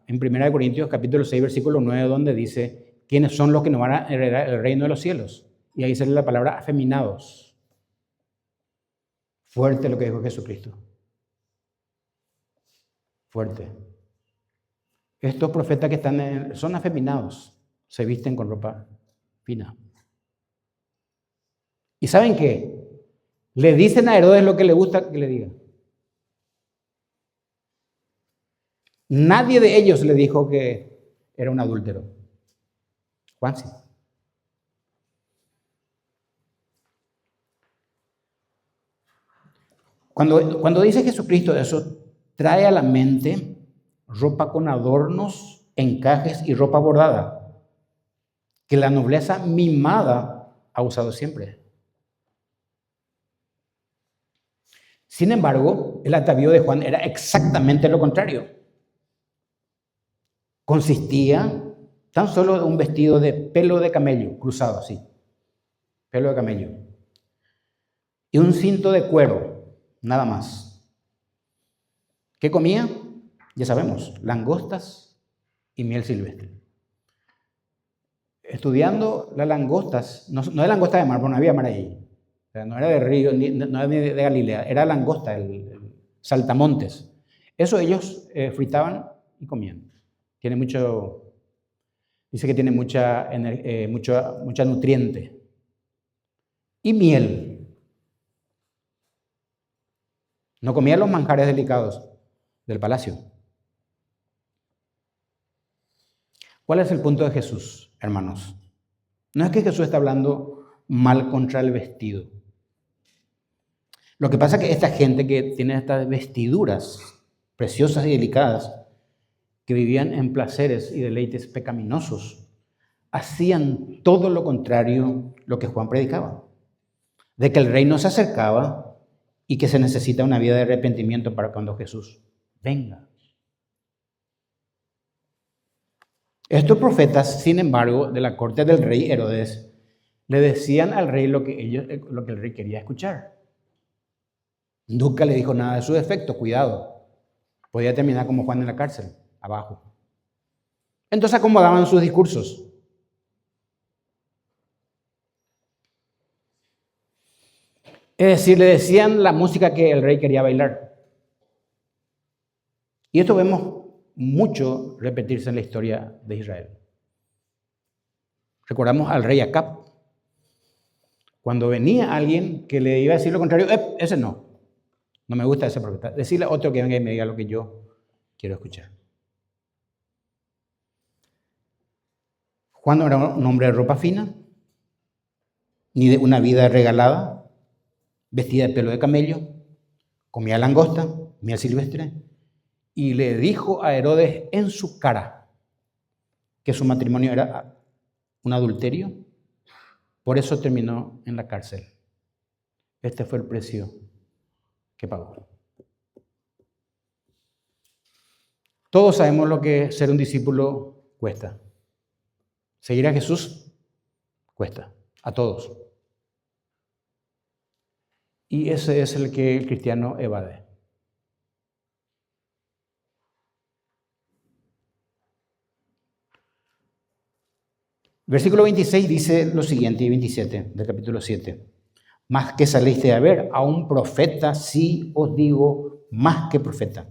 en 1 Corintios capítulo 6, versículo 9, donde dice, ¿quiénes son los que nos van a heredar el reino de los cielos? Y ahí sale la palabra afeminados. Fuerte lo que dijo Jesucristo. Fuerte. Estos profetas que están son afeminados, se visten con ropa fina. ¿Y saben qué? Le dicen a Herodes lo que le gusta que le diga. Nadie de ellos le dijo que era un adúltero. Juan sí. Cuando dice Jesucristo eso, trae a la mente ropa con adornos, encajes y ropa bordada, que la nobleza mimada ha usado siempre. Sin embargo, el atavío de Juan era exactamente lo contrario. Consistía tan solo de un vestido de pelo de camello, cruzado así, pelo de camello, y un cinto de cuero, nada más. ¿Qué comía? Ya sabemos, langostas y miel silvestre. Estudiando las langostas, no de langosta de mar, porque no había mar ahí. O sea, no era de río, no era de Galilea, era langosta, el saltamontes. Eso ellos fritaban y comían. Tiene mucho, dice que tiene mucha nutriente. Y miel. No comía los manjares delicados del palacio. ¿Cuál es el punto de Jesús, hermanos? No es que Jesús está hablando mal contra el vestido. Lo que pasa es que esta gente que tiene estas vestiduras preciosas y delicadas, que vivían en placeres y deleites pecaminosos, hacían todo lo contrario a lo que Juan predicaba, de que el reino se acercaba y que se necesita una vida de arrepentimiento para cuando Jesús venga. Estos profetas, sin embargo, de la corte del rey Herodes, le decían al rey lo que el rey quería escuchar. Nunca le dijo nada de su defecto, cuidado. Podía terminar como Juan en la cárcel, abajo. Entonces acomodaban sus discursos. Es decir, le decían la música que el rey quería bailar. Y esto vemos mucho repetirse en la historia de Israel. Recordamos al rey Acab. Cuando venía alguien que le iba a decir lo contrario, ese no me gusta ese profeta. Decirle a otro que venga y me diga lo que yo quiero escuchar. Juan no era un hombre de ropa fina, ni de una vida regalada, vestida de pelo de camello, comía langosta, miel silvestre, y le dijo a Herodes en su cara que su matrimonio era un adulterio. Por eso terminó en la cárcel. Este fue el precio que pagó. Todos sabemos lo que ser un discípulo cuesta. Seguir a Jesús cuesta, a todos. Y ese es el que el cristiano evade. Versículo 26 dice lo siguiente, y 27 del capítulo 7. Más que salisteis a ver a un profeta, sí os digo, más que profeta.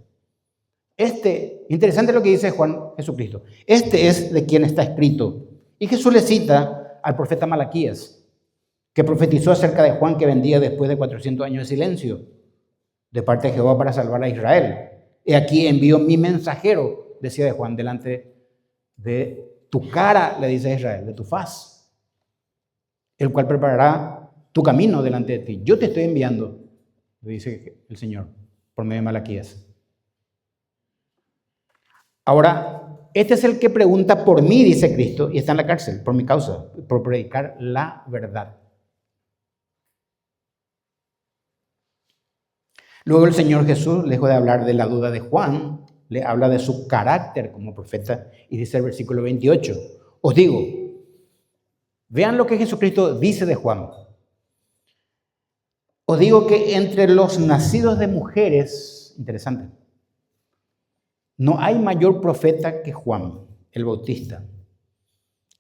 Interesante lo que dice Juan Jesucristo. Este es de quien está escrito. Y Jesús le cita al profeta Malaquías, que profetizó acerca de Juan que vendría después de 400 años de silencio, de parte de Jehová para salvar a Israel. He aquí envío mi mensajero, decía de Juan, delante de tu cara, le dice a Israel, de tu faz, el cual preparará tu camino delante de ti. Yo te estoy enviando, le dice el Señor, por medio de Malaquías. Ahora, este es el que pregunta por mí, dice Cristo, y está en la cárcel, por mi causa, por predicar la verdad. Luego el Señor Jesús, lejos de hablar de la duda de Juan, le habla de su carácter como profeta y dice el versículo 28, os digo, vean lo que Jesucristo dice de Juan. Os digo que entre los nacidos de mujeres, interesante, no hay mayor profeta que Juan el Bautista,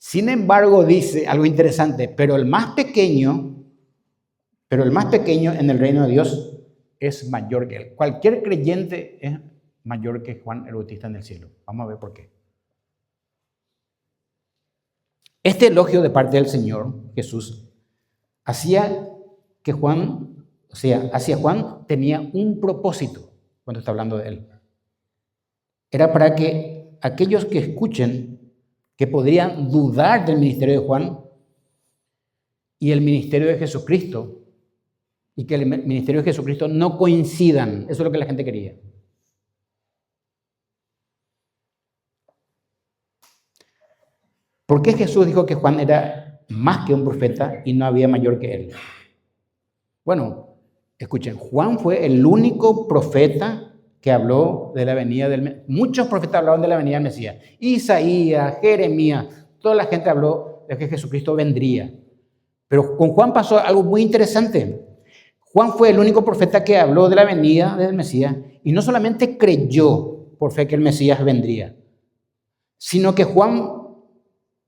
Sin embargo, dice algo interesante, pero el más pequeño en el reino de Dios es mayor que él. Cualquier creyente es mayor que Juan el Bautista en el cielo. Vamos a ver por qué. Este elogio de parte del Señor Jesús hacía que hacia Juan tenía un propósito cuando está hablando de él. Era para que aquellos que escuchen, que podrían dudar del ministerio de Juan y el ministerio de Jesucristo, y que el ministerio de Jesucristo no coincidan. Eso es lo que la gente quería. ¿Por qué Jesús dijo que Juan era más que un profeta y no había mayor que él? Bueno, escuchen, Juan fue el único profeta que habló de la venida del Mesías. Muchos profetas hablaron de la venida del Mesías. Isaías, Jeremías, toda la gente habló de que Jesucristo vendría. Pero con Juan pasó algo muy interesante. Juan fue el único profeta que habló de la venida del Mesías y no solamente creyó por fe que el Mesías vendría, sino que Juan,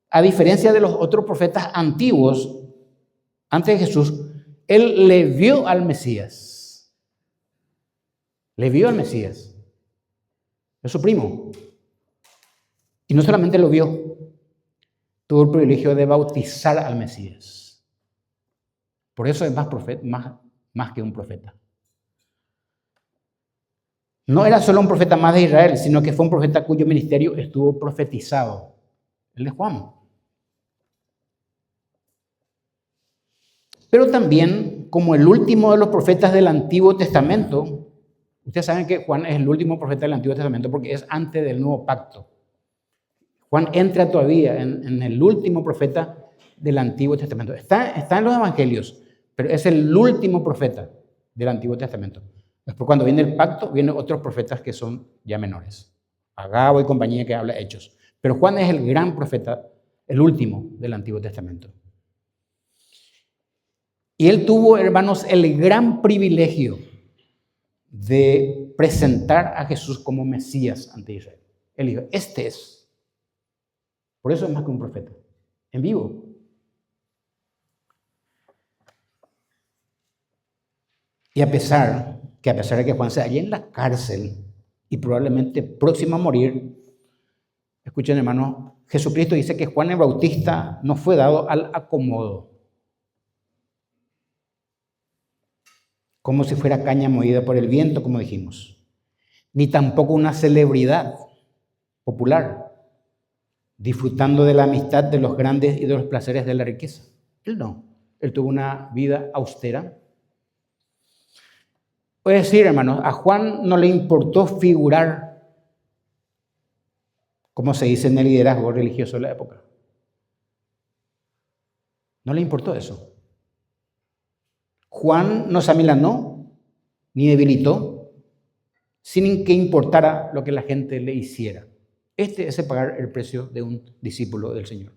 a diferencia de los otros profetas antiguos, antes de Jesús, él le vio al Mesías. Le vio al Mesías. Es su primo. Y no solamente lo vio, tuvo el privilegio de bautizar al Mesías. Por eso es más que un profeta. No era solo un profeta más de Israel, sino que fue un profeta cuyo ministerio estuvo profetizado. El de Juan. Pero también, como el último de los profetas del Antiguo Testamento, ustedes saben que Juan es el último profeta del Antiguo Testamento porque es antes del Nuevo Pacto. Juan entra todavía en el último profeta del Antiguo Testamento. Está en los Evangelios, pero es el último profeta del Antiguo Testamento. Después, cuando viene el pacto, vienen otros profetas que son ya menores. Agabo y compañía que habla Hechos. Pero Juan es el gran profeta, el último del Antiguo Testamento. Y él tuvo, hermanos, el gran privilegio de presentar a Jesús como Mesías ante Israel. Él dijo, este es. Por eso es más que un profeta. En vivo. Y a pesar de que Juan se halla en la cárcel y probablemente próximo a morir, escuchen, hermanos, Jesucristo dice que Juan el Bautista no fue dado al acomodo, como si fuera caña movida por el viento, como dijimos, ni tampoco una celebridad popular, disfrutando de la amistad de los grandes y de los placeres de la riqueza. Él no, él tuvo una vida austera. Puede decir, hermanos, a Juan no le importó figurar, como se dice en el liderazgo religioso de la época. No le importó eso. Juan no se amilanó ni debilitó sin que importara lo que la gente le hiciera. Este es pagar el precio de un discípulo del Señor.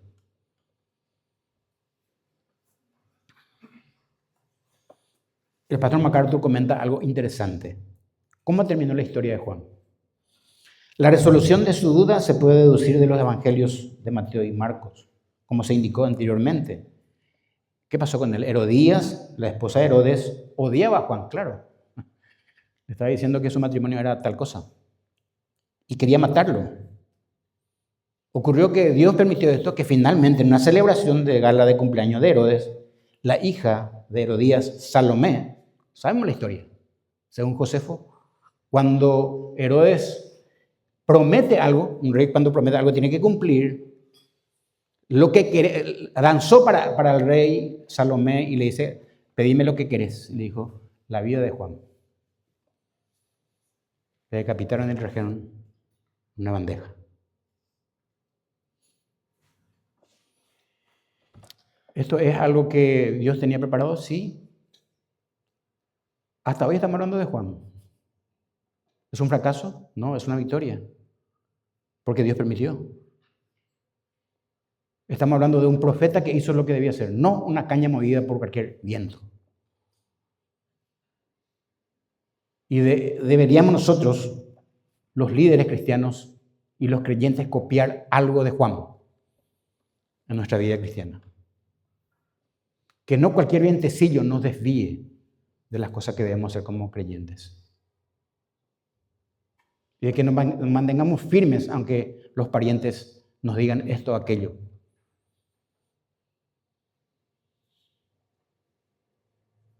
El pastor MacArthur comenta algo interesante. ¿Cómo terminó la historia de Juan? La resolución de su duda se puede deducir de los evangelios de Mateo y Marcos, como se indicó anteriormente. ¿Qué pasó con él? Herodías, la esposa de Herodes, odiaba a Juan, claro. Le estaba diciendo que su matrimonio era tal cosa y quería matarlo. Ocurrió que Dios permitió esto, que finalmente en una celebración de gala de cumpleaños de Herodes, la hija de Herodías, Salomé, sabemos la historia, según Josefo, cuando Herodes promete algo, un rey cuando promete algo tiene que cumplir, lo que quiere, lanzó para el rey Salomé y le dice, pedime lo que querés. Y le dijo, la vida de Juan. Le decapitaron y le trajeron una bandeja. ¿Esto es algo que Dios tenía preparado? Sí. Hasta hoy estamos hablando de Juan. ¿Es un fracaso? No, es una victoria. Porque Dios permitió. Estamos hablando de un profeta que hizo lo que debía hacer, no una caña movida por cualquier viento. Y deberíamos nosotros, los líderes cristianos y los creyentes, copiar algo de Juan. en nuestra vida cristiana. Que no cualquier vientecillo nos desvíe de las cosas que debemos hacer como creyentes. Y de que nos mantengamos firmes aunque los parientes nos digan esto o aquello.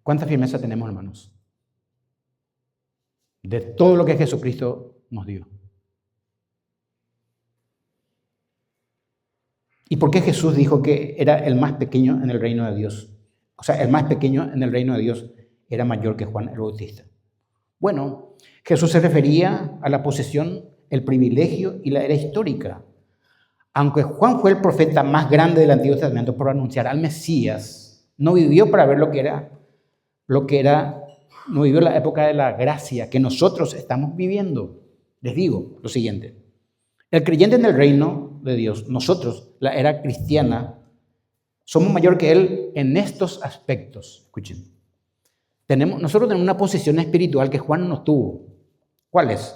¿Cuánta firmeza tenemos, hermanos? De todo lo que Jesucristo nos dio. ¿Y por qué Jesús dijo que era el más pequeño en el reino de Dios? O sea, el más pequeño en el reino de Dios era mayor que Juan el Bautista. Bueno, Jesús se refería a la posesión, el privilegio y la era histórica. Aunque Juan fue el profeta más grande del Antiguo Testamento por anunciar al Mesías, no vivió para ver lo que era, no vivió la época de la gracia que nosotros estamos viviendo. Les digo lo siguiente: el creyente en el reino de Dios, nosotros, la era cristiana, somos mayor que él en estos aspectos. Escuchen. Nosotros tenemos una posición espiritual que Juan no tuvo. ¿Cuál es?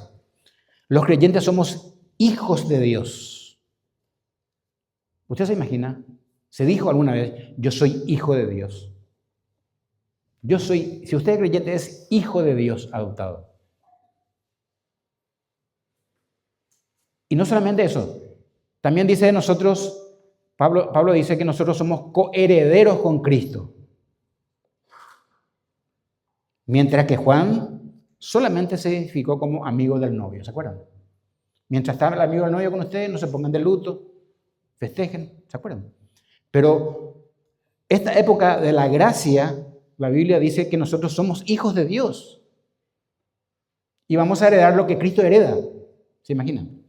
Los creyentes somos hijos de Dios. ¿Usted se imagina? Se dijo alguna vez, yo soy hijo de Dios. Si usted es creyente, es hijo de Dios adoptado. Y no solamente eso, también dice de nosotros, Pablo dice que nosotros somos coherederos con Cristo. Mientras que Juan solamente se identificó como amigo del novio, ¿se acuerdan? Mientras está el amigo del novio con ustedes, no se pongan de luto, festejen, ¿se acuerdan? Pero esta época de la gracia, la Biblia dice que nosotros somos hijos de Dios. Y vamos a heredar lo que Cristo hereda, ¿se imaginan?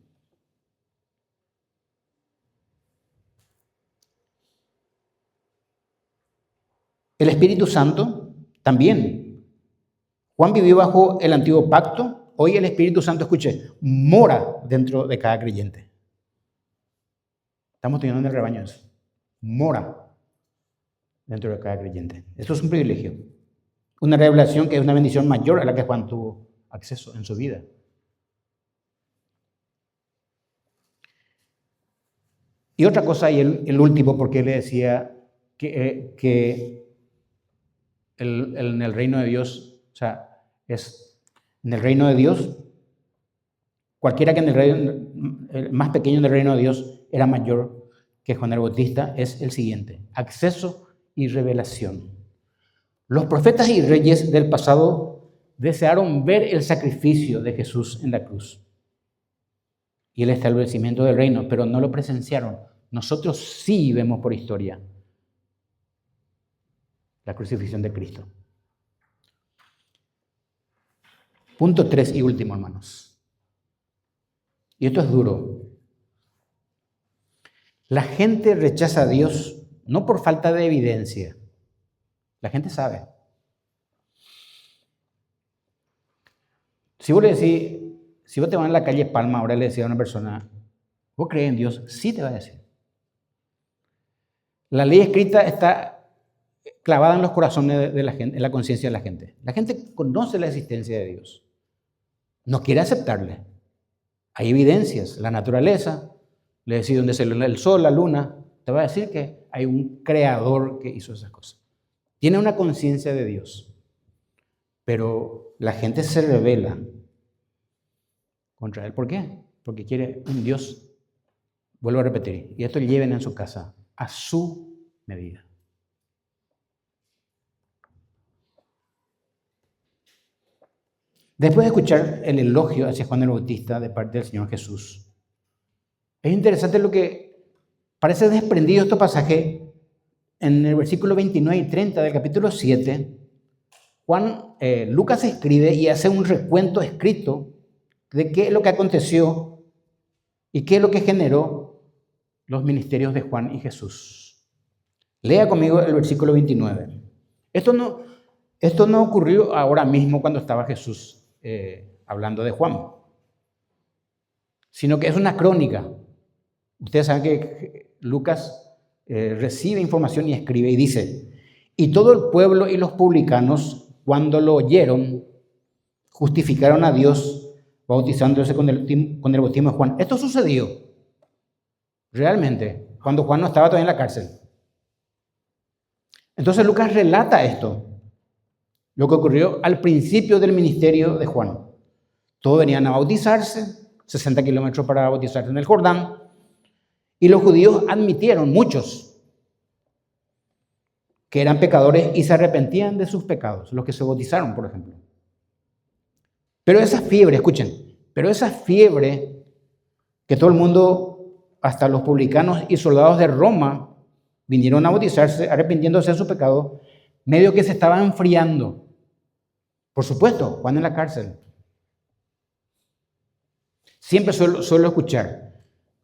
El Espíritu Santo también. Juan vivió bajo el antiguo pacto. Hoy el Espíritu Santo, escuche, mora dentro de cada creyente. Estamos teniendo en el rebaño eso. Mora dentro de cada creyente. Esto es un privilegio. Una revelación que es una bendición mayor a la que Juan tuvo acceso en su vida. Y otra cosa, y el último, porque le decía que en el reino de Dios, o sea, en el reino de Dios, cualquiera que el más pequeño del reino de Dios era mayor que Juan el Bautista, es el siguiente: acceso y revelación. Los profetas y reyes del pasado desearon ver el sacrificio de Jesús en la cruz y el establecimiento del reino, pero no lo presenciaron. Nosotros sí vemos por historia la crucifixión de Cristo. Punto 3 y último, hermanos. Y esto es duro. La gente rechaza a Dios no por falta de evidencia. La gente sabe. Si vos te vas en la calle Palma, ahora le decís a una persona, ¿vos crees en Dios? Sí te va a decir. La ley escrita está clavada en los corazones de la gente, en la conciencia de la gente. La gente conoce la existencia de Dios. No quiere aceptarle. Hay evidencias. La naturaleza, le decís dónde sale el sol, la luna, te va a decir que hay un creador que hizo esas cosas. Tiene una conciencia de Dios. Pero la gente se rebela contra él. ¿Por qué? Porque quiere un Dios, vuelvo a repetir, y esto lleven en su casa a su medida. Después de escuchar el elogio hacia Juan el Bautista de parte del Señor Jesús, es interesante lo que parece desprendido este pasaje en el versículo 29 y 30 del capítulo 7. Lucas escribe y hace un recuento escrito de qué es lo que aconteció y qué es lo que generó los ministerios de Juan y Jesús. Lea conmigo el versículo 29. Esto no ocurrió ahora mismo cuando estaba Jesús hablando de Juan, sino que es una crónica. Ustedes saben que Lucas recibe información y escribe y dice: y todo el pueblo y los publicanos, cuando lo oyeron, justificaron a Dios bautizándose con el bautismo de Juan. Esto sucedió realmente. cuando Juan no estaba todavía en la cárcel. Entonces Lucas relata esto, lo que ocurrió al principio del ministerio de Juan. Todos venían a bautizarse, 60 kilómetros para bautizarse en el Jordán, y los judíos admitieron, muchos, que eran pecadores y se arrepentían de sus pecados, los que se bautizaron, por ejemplo. Pero esa fiebre, escuchen, pero esa fiebre que todo el mundo, hasta los publicanos y soldados de Roma, vinieron a bautizarse, arrepintiéndose de su pecado, medio que se estaba enfriando. Por supuesto, Juan en la cárcel. Siempre suelo escuchar,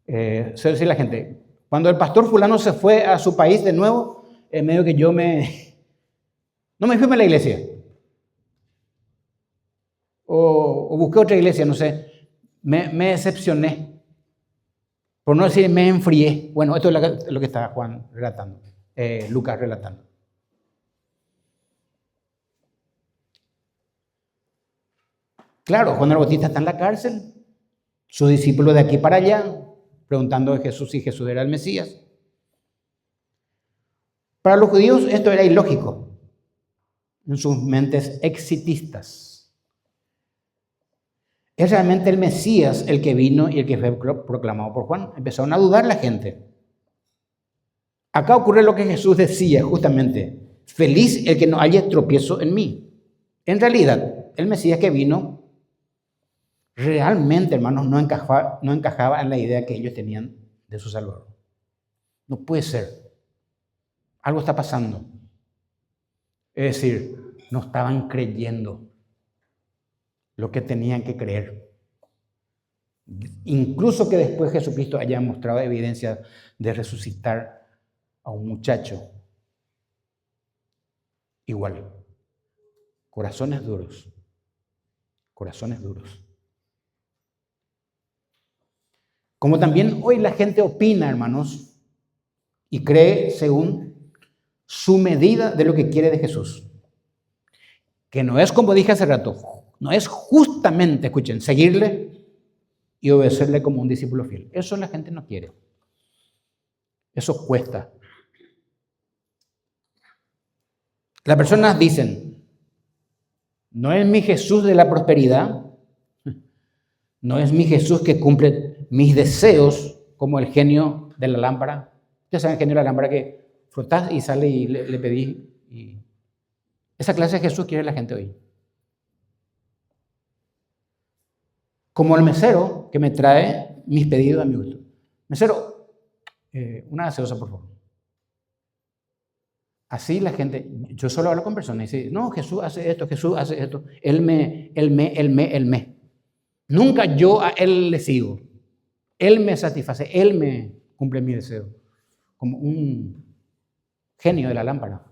suelo decir a la gente, cuando el pastor fulano se fue a su país de nuevo, medio que yo no me fui a la iglesia. O busqué otra iglesia, no sé, me decepcioné. Por no decir, me enfrié. Bueno, esto es lo que está Juan relatando, Lucas relatando. Claro, Juan el Bautista está en la cárcel, sus discípulos de aquí para allá, preguntando a Jesús si Jesús era el Mesías. Para los judíos esto era ilógico, en sus mentes exitistas. ¿Es realmente el Mesías el que vino y el que fue proclamado por Juan? Empezaron a dudar la gente. Acá ocurre lo que Jesús decía justamente, feliz el que no haya tropiezo en mí. En realidad, el Mesías que vino realmente, hermanos, no encajaba en la idea que ellos tenían de su Salvador. No puede ser. Algo está pasando. Es decir, no estaban creyendo lo que tenían que creer. Incluso que después Jesucristo haya mostrado evidencia de resucitar a un muchacho. Igual. Corazones duros. Corazones duros. Como también hoy la gente opina, hermanos, y cree según su medida de lo que quiere de Jesús. Que no es, como dije hace rato, no es justamente, escuchen, seguirle y obedecerle como un discípulo fiel. Eso la gente no quiere. Eso cuesta. Las personas dicen, no es mi Jesús de la prosperidad, no es mi Jesús que cumple mis deseos como el genio de la lámpara. Ustedes saben el genio de la lámpara que frotás y sale y le pedís. Esa clase de Jesús quiere la gente hoy. Como el mesero que me trae mis pedidos a mi gusto. Mesero, una gaseosa, por favor. Así la gente, yo solo hablo con personas y dice, no, Jesús hace esto, Jesús hace esto. Él me. Nunca yo a Él le sigo. Él me satisface, Él me cumple mi deseo. Como un genio de la lámpara.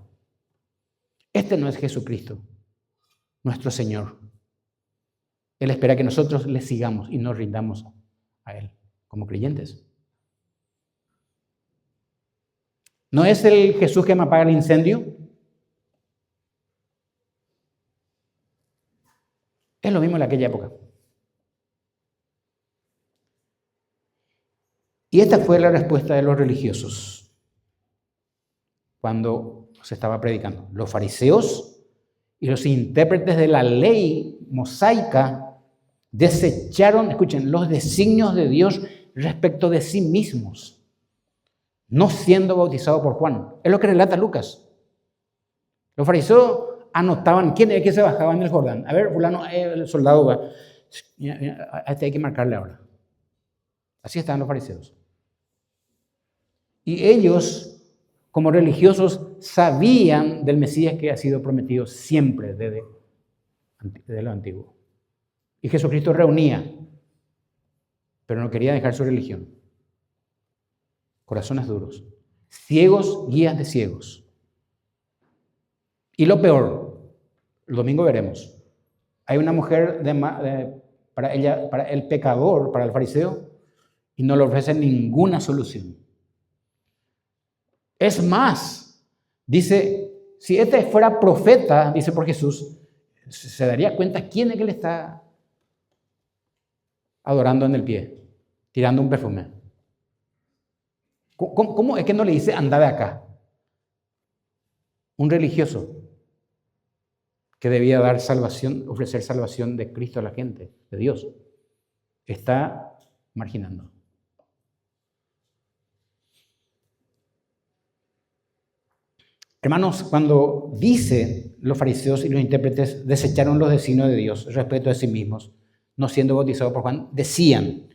Este no es Jesucristo, nuestro Señor. Él espera que nosotros le sigamos y nos rindamos a Él como creyentes. ¿No es el Jesús que me apaga el incendio? Es lo mismo en aquella época. Y esta fue la respuesta de los religiosos cuando se estaba predicando. Los fariseos y los intérpretes de la ley mosaica desecharon, escuchen, los designios de Dios respecto de sí mismos, no siendo bautizados por Juan. Es lo que relata Lucas. Los fariseos anotaban quién es que se bajaba en el Jordán. A ver, fulano, el soldado va. A este hay que marcarle ahora. Así estaban los fariseos. Y ellos, como religiosos, sabían del Mesías que ha sido prometido siempre desde lo antiguo. Y Jesucristo reunía, pero no quería dejar su religión. Corazones duros. Ciegos, guías de ciegos. Y lo peor, el domingo veremos. Hay una mujer para el pecador, para el fariseo, y no le ofrecen ninguna solución. Es más, dice, si este fuera profeta, dice por Jesús, se daría cuenta quién es que le está adorando en el pie, tirando un perfume. ¿Cómo es que no le dice anda de acá? Un religioso que debía dar salvación, ofrecer salvación de Cristo a la gente, de Dios, está marginando. Hermanos, cuando dice los fariseos y los intérpretes desecharon los designios de Dios respecto a sí mismos, no siendo bautizados por Juan, decían,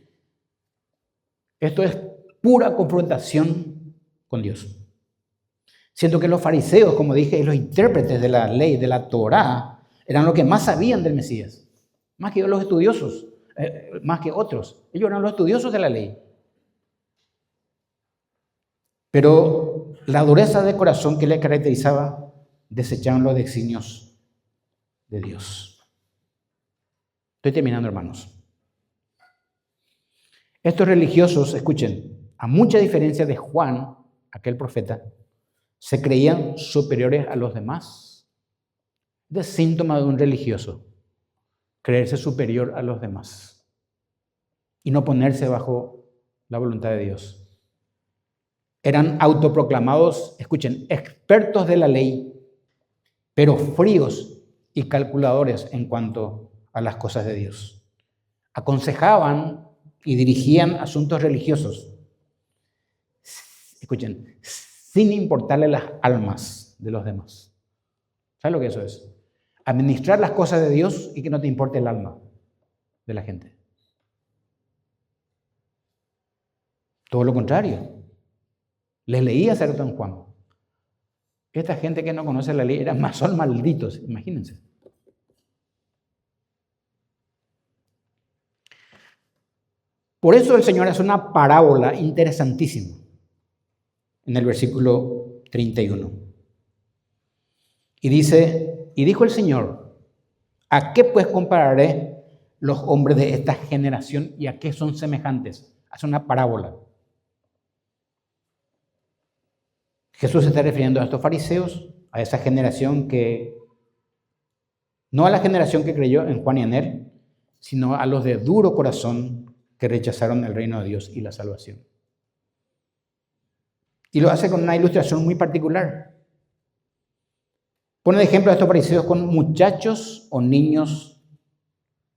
esto es pura confrontación con Dios. Siendo que los fariseos, como dije, y los intérpretes de la ley, de la Torá, eran los que más sabían del Mesías, más que los estudiosos, más que otros. Ellos eran los estudiosos de la ley. Pero la dureza de corazón que le caracterizaba, desecharon los designios de Dios. Estoy terminando, hermanos. Estos religiosos, escuchen, a mucha diferencia de Juan, aquel profeta, se creían superiores a los demás. Es síntoma de un religioso, creerse superior a los demás y no ponerse bajo la voluntad de Dios. Eran autoproclamados, escuchen, expertos de la ley, pero fríos y calculadores en cuanto a las cosas de Dios. Aconsejaban y dirigían asuntos religiosos, escuchen, sin importarle las almas de los demás. ¿Sabes lo que eso es? Administrar las cosas de Dios y que no te importe el alma de la gente. Todo lo contrario. Les leí acerca de Juan. Esta gente que no conoce la ley son malditos, imagínense. Por eso el Señor hace una parábola interesantísima en el versículo 31. Y dice, y dijo el Señor, ¿a qué pues compararé los hombres de esta generación y a qué son semejantes? Hace una parábola. Jesús se está refiriendo a estos fariseos, a esa generación que, no a la generación que creyó en Juan y en él, sino a los de duro corazón que rechazaron el reino de Dios y la salvación. Y lo hace con una ilustración muy particular. Pone de ejemplo a estos fariseos con muchachos o niños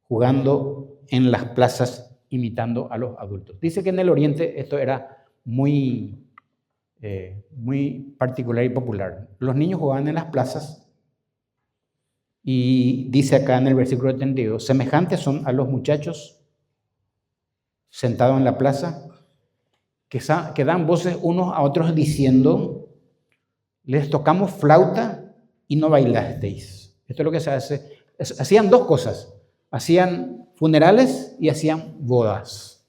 jugando en las plazas imitando a los adultos. Dice que en el Oriente esto era muy particular y popular. Los niños jugaban en las plazas y dice acá en el versículo 32, semejantes son a los muchachos sentados en la plaza que dan voces unos a otros diciendo, les tocamos flauta y no bailasteis. Esto es lo que se hace. Hacían dos cosas, hacían funerales y hacían bodas.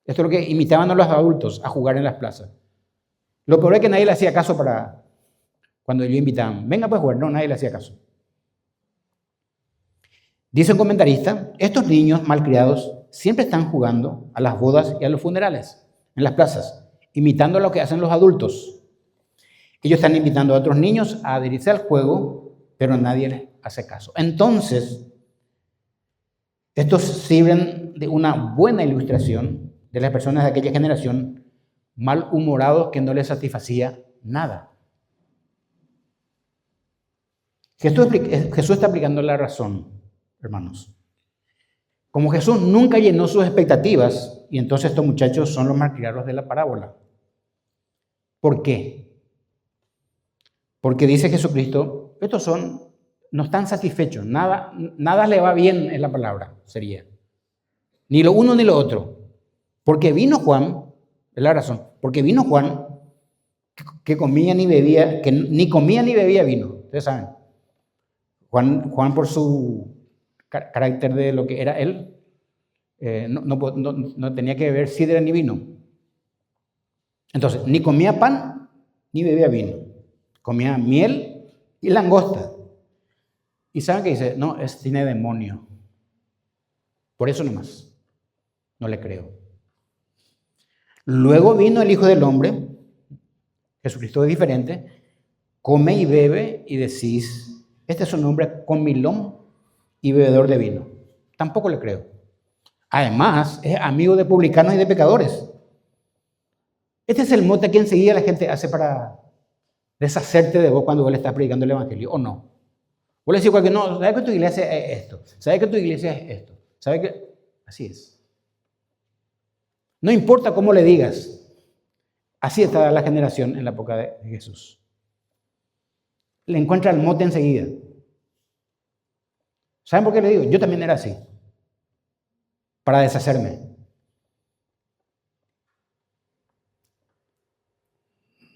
Esto es lo que imitaban a los adultos a jugar en las plazas. Lo peor es que nadie le hacía caso para cuando ellos invitaban. Venga pues jugar. No, nadie le hacía caso. Dice un comentarista, estos niños malcriados siempre están jugando a las bodas y a los funerales en las plazas, imitando lo que hacen los adultos. Ellos están invitando a otros niños a adherirse al juego, pero nadie les hace caso. Entonces, estos sirven de una buena ilustración de las personas de aquella generación malhumorados que no les satisfacía nada. Jesús está aplicando la razón, hermanos. Como Jesús nunca llenó sus expectativas, y entonces estos muchachos son los malcriados de la parábola. ¿Por qué? Porque dice Jesucristo, estos no están satisfechos, nada le va bien en la palabra, sería. Ni lo uno ni lo otro. Porque vino Juan, es la razón, porque vino Juan que comía ni bebía, que ni comía ni bebía vino, ustedes saben. Juan por su carácter de lo que era él, no tenía que beber sidra ni vino. Entonces, ni comía pan ni bebía vino. Comía miel y langosta. ¿Y saben qué dice? No, tiene demonio. Por eso nomás. No le creo. Luego vino el Hijo del Hombre. Jesucristo es diferente. Come y bebe y decís, este es un hombre comilón y bebedor de vino. Tampoco le creo. Además, es amigo de publicanos y de pecadores. Este es el mote que enseguida la gente hace para deshacerte de vos cuando vos le estás predicando el evangelio, ¿o no? Vos le decís cualquier, no, ¿sabes que tu iglesia es esto? ¿Sabes que tu iglesia es esto? ¿Sabes que? Así es. No importa cómo le digas. Así está la generación en la época de Jesús. Le encuentra el mote enseguida. ¿Saben por qué le digo? Yo también era así. Para deshacerme.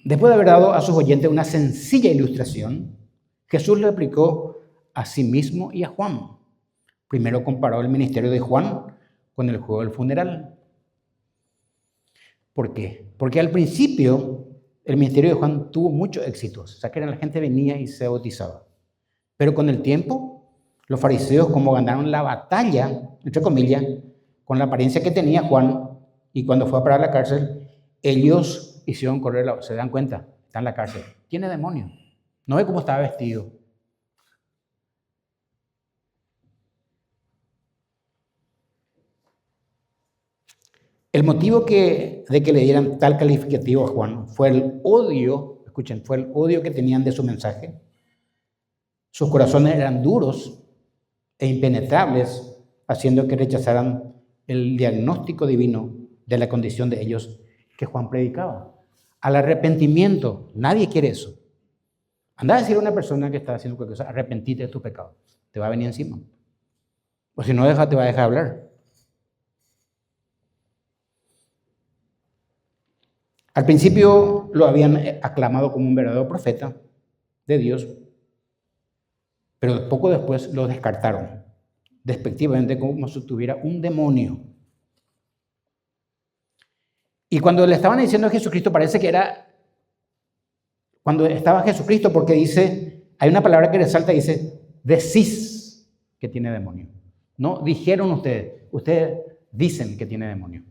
Después de haber dado a sus oyentes una sencilla ilustración, Jesús le aplicó a sí mismo y a Juan. Primero comparó el ministerio de Juan con el juego del funeral. ¿Por qué? Porque al principio el ministerio de Juan tuvo muchos éxitos. O sea, que la gente venía y se bautizaba. Pero con el tiempo, los fariseos, como ganaron la batalla, entre comillas, con la apariencia que tenía Juan, y cuando fue a parar a la cárcel, ellos hicieron correr, se dan cuenta, está en la cárcel. Tiene demonio. No ve cómo estaba vestido. El motivo de que le dieran tal calificativo a Juan fue el odio, escuchen, fue el odio que tenían de su mensaje. Sus corazones eran duros e impenetrables, haciendo que rechazaran el diagnóstico divino de la condición de ellos que Juan predicaba. Al arrepentimiento, nadie quiere eso. Anda a decir a una persona que está haciendo cualquier cosa, arrepentite de tu pecado, te va a venir encima. O si no te va a dejar hablar. Al principio lo habían aclamado como un verdadero profeta de Dios, pero poco después lo descartaron, despectivamente, como si tuviera un demonio. Y cuando le estaban diciendo a Jesucristo, parece que era cuando estaba Jesucristo, porque dice, hay una palabra que resalta y dice, decís que tiene demonio. No dijeron ustedes dicen que tiene demonio.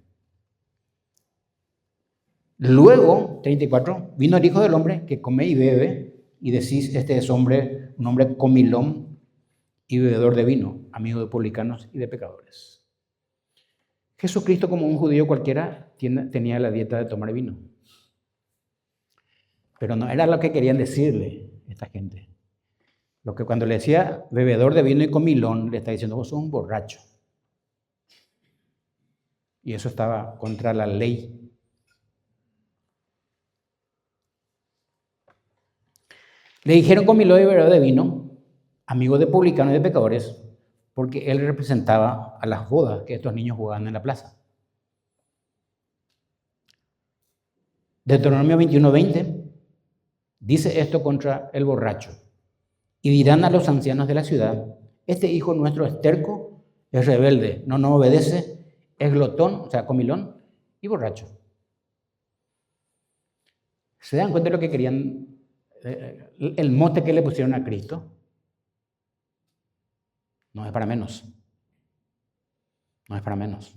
Luego, 34, vino el Hijo del Hombre que come y bebe, y decís, este es un hombre comilón y bebedor de vino, amigo de publicanos y de pecadores. Jesucristo, como un judío cualquiera, tenía la dieta de tomar vino. Pero no era lo que querían decirle esta gente. Lo que cuando le decía bebedor de vino y comilón, le está diciendo, vos sos un borracho. Y eso estaba contra la ley. Le dijeron comilón y bebedor de vino, amigo de publicanos y de pecadores, porque él representaba a las bodas que estos niños jugaban en la plaza. Deuteronomio 21:20 dice esto contra el borracho. Y dirán a los ancianos de la ciudad, este hijo nuestro es terco, es rebelde, no obedece, es glotón, o sea, comilón y borracho. ¿Se dan cuenta de lo que querían, el mote que le pusieron a Cristo? No es para menos. No es para menos.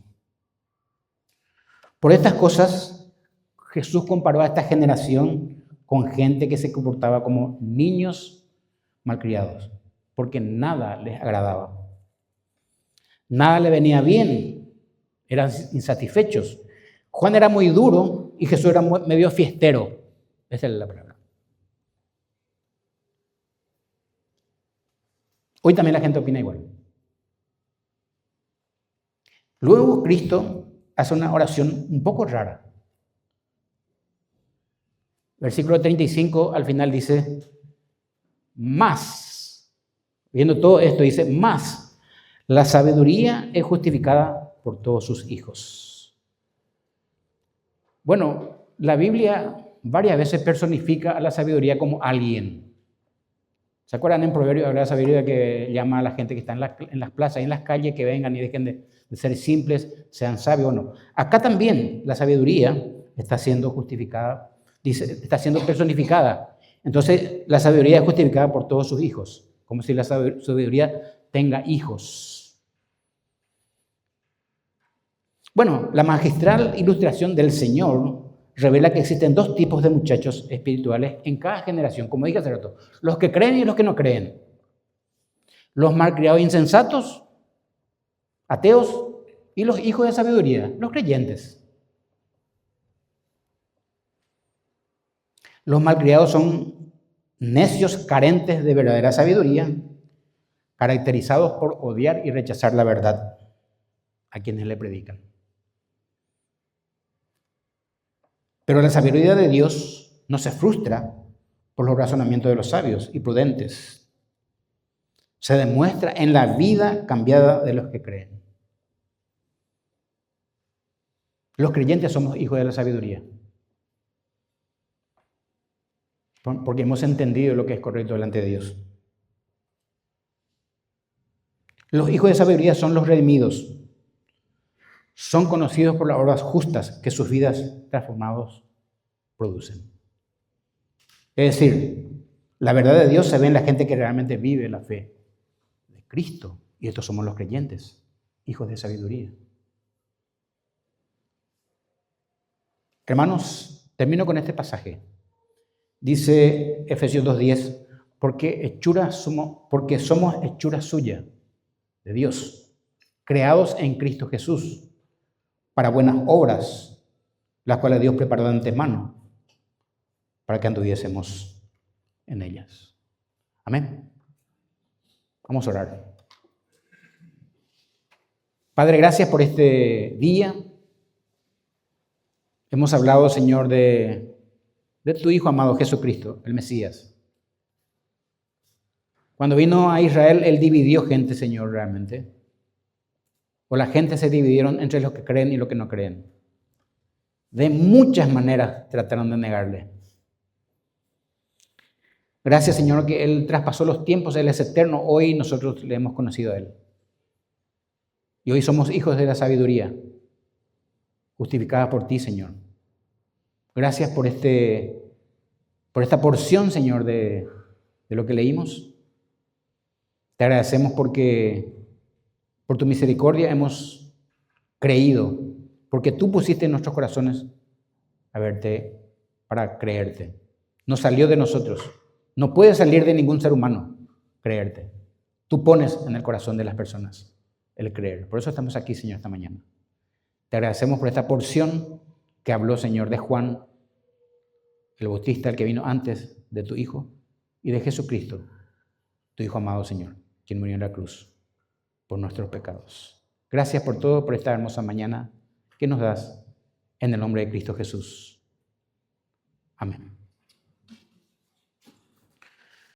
Por estas cosas, Jesús comparó a esta generación con gente que se comportaba como niños malcriados, porque nada les agradaba. Nada le venía bien, eran insatisfechos. Juan era muy duro y Jesús era medio fiestero. Esa es la palabra. Hoy también la gente opina igual. Luego Cristo hace una oración un poco rara. Versículo 35 al final dice, más, viendo todo esto dice, más, la sabiduría es justificada por todos sus hijos. Bueno, la Biblia varias veces personifica a la sabiduría como alguien. ¿Se acuerdan en Proverbios habla de la sabiduría que llama a la gente que está en las plazas y en las calles que vengan y dejen de ser simples, sean sabios o no? Acá también la sabiduría está siendo justificada, dice, está siendo personificada. Entonces la sabiduría es justificada por todos sus hijos, como si la sabiduría tenga hijos. Bueno, la magistral ilustración del Señor revela que existen dos tipos de muchachos espirituales en cada generación, como dije hace rato, los que creen y los que no creen. Los malcriados insensatos, ateos, y los hijos de sabiduría, los creyentes. Los malcriados son necios carentes de verdadera sabiduría, caracterizados por odiar y rechazar la verdad a quienes le predican. Pero la sabiduría de Dios no se frustra por los razonamientos de los sabios y prudentes. Se demuestra en la vida cambiada de los que creen. Los creyentes somos hijos de la sabiduría, porque hemos entendido lo que es correcto delante de Dios. Los hijos de sabiduría son los redimidos. Son conocidos por las obras justas que sus vidas transformadas producen. Es decir, la verdad de Dios se ve en la gente que realmente vive la fe de Cristo. Y estos somos los creyentes, hijos de sabiduría. Hermanos, termino con este pasaje. Dice Efesios 2:10, porque somos hechura suya, de Dios, creados en Cristo Jesús, para buenas obras, las cuales Dios preparó de antemano, para que anduviésemos en ellas. Amén. Vamos a orar. Padre, gracias por este día. Hemos hablado, Señor, de tu Hijo amado Jesucristo, el Mesías. Cuando vino a Israel, Él dividió gente, Señor, realmente. O la gente se dividieron entre los que creen y los que no creen. De muchas maneras trataron de negarle. Gracias, Señor, que Él traspasó los tiempos, Él es eterno. Hoy nosotros le hemos conocido a Él. Y hoy somos hijos de la sabiduría, justificada por ti, Señor. Gracias por esta porción, Señor, de lo que leímos. Te agradecemos porque por tu misericordia hemos creído, porque tú pusiste en nuestros corazones a verte para creerte. No salió de nosotros. No puede salir de ningún ser humano creerte. Tú pones en el corazón de las personas el creer. Por eso estamos aquí, Señor, esta mañana. Te agradecemos por esta porción que habló, Señor, de Juan, el Bautista, el que vino antes de tu Hijo, y de Jesucristo, tu Hijo amado, Señor, quien murió en la cruz por nuestros pecados. Gracias por todo, por esta hermosa mañana que nos das en el nombre de Cristo Jesús. Amén.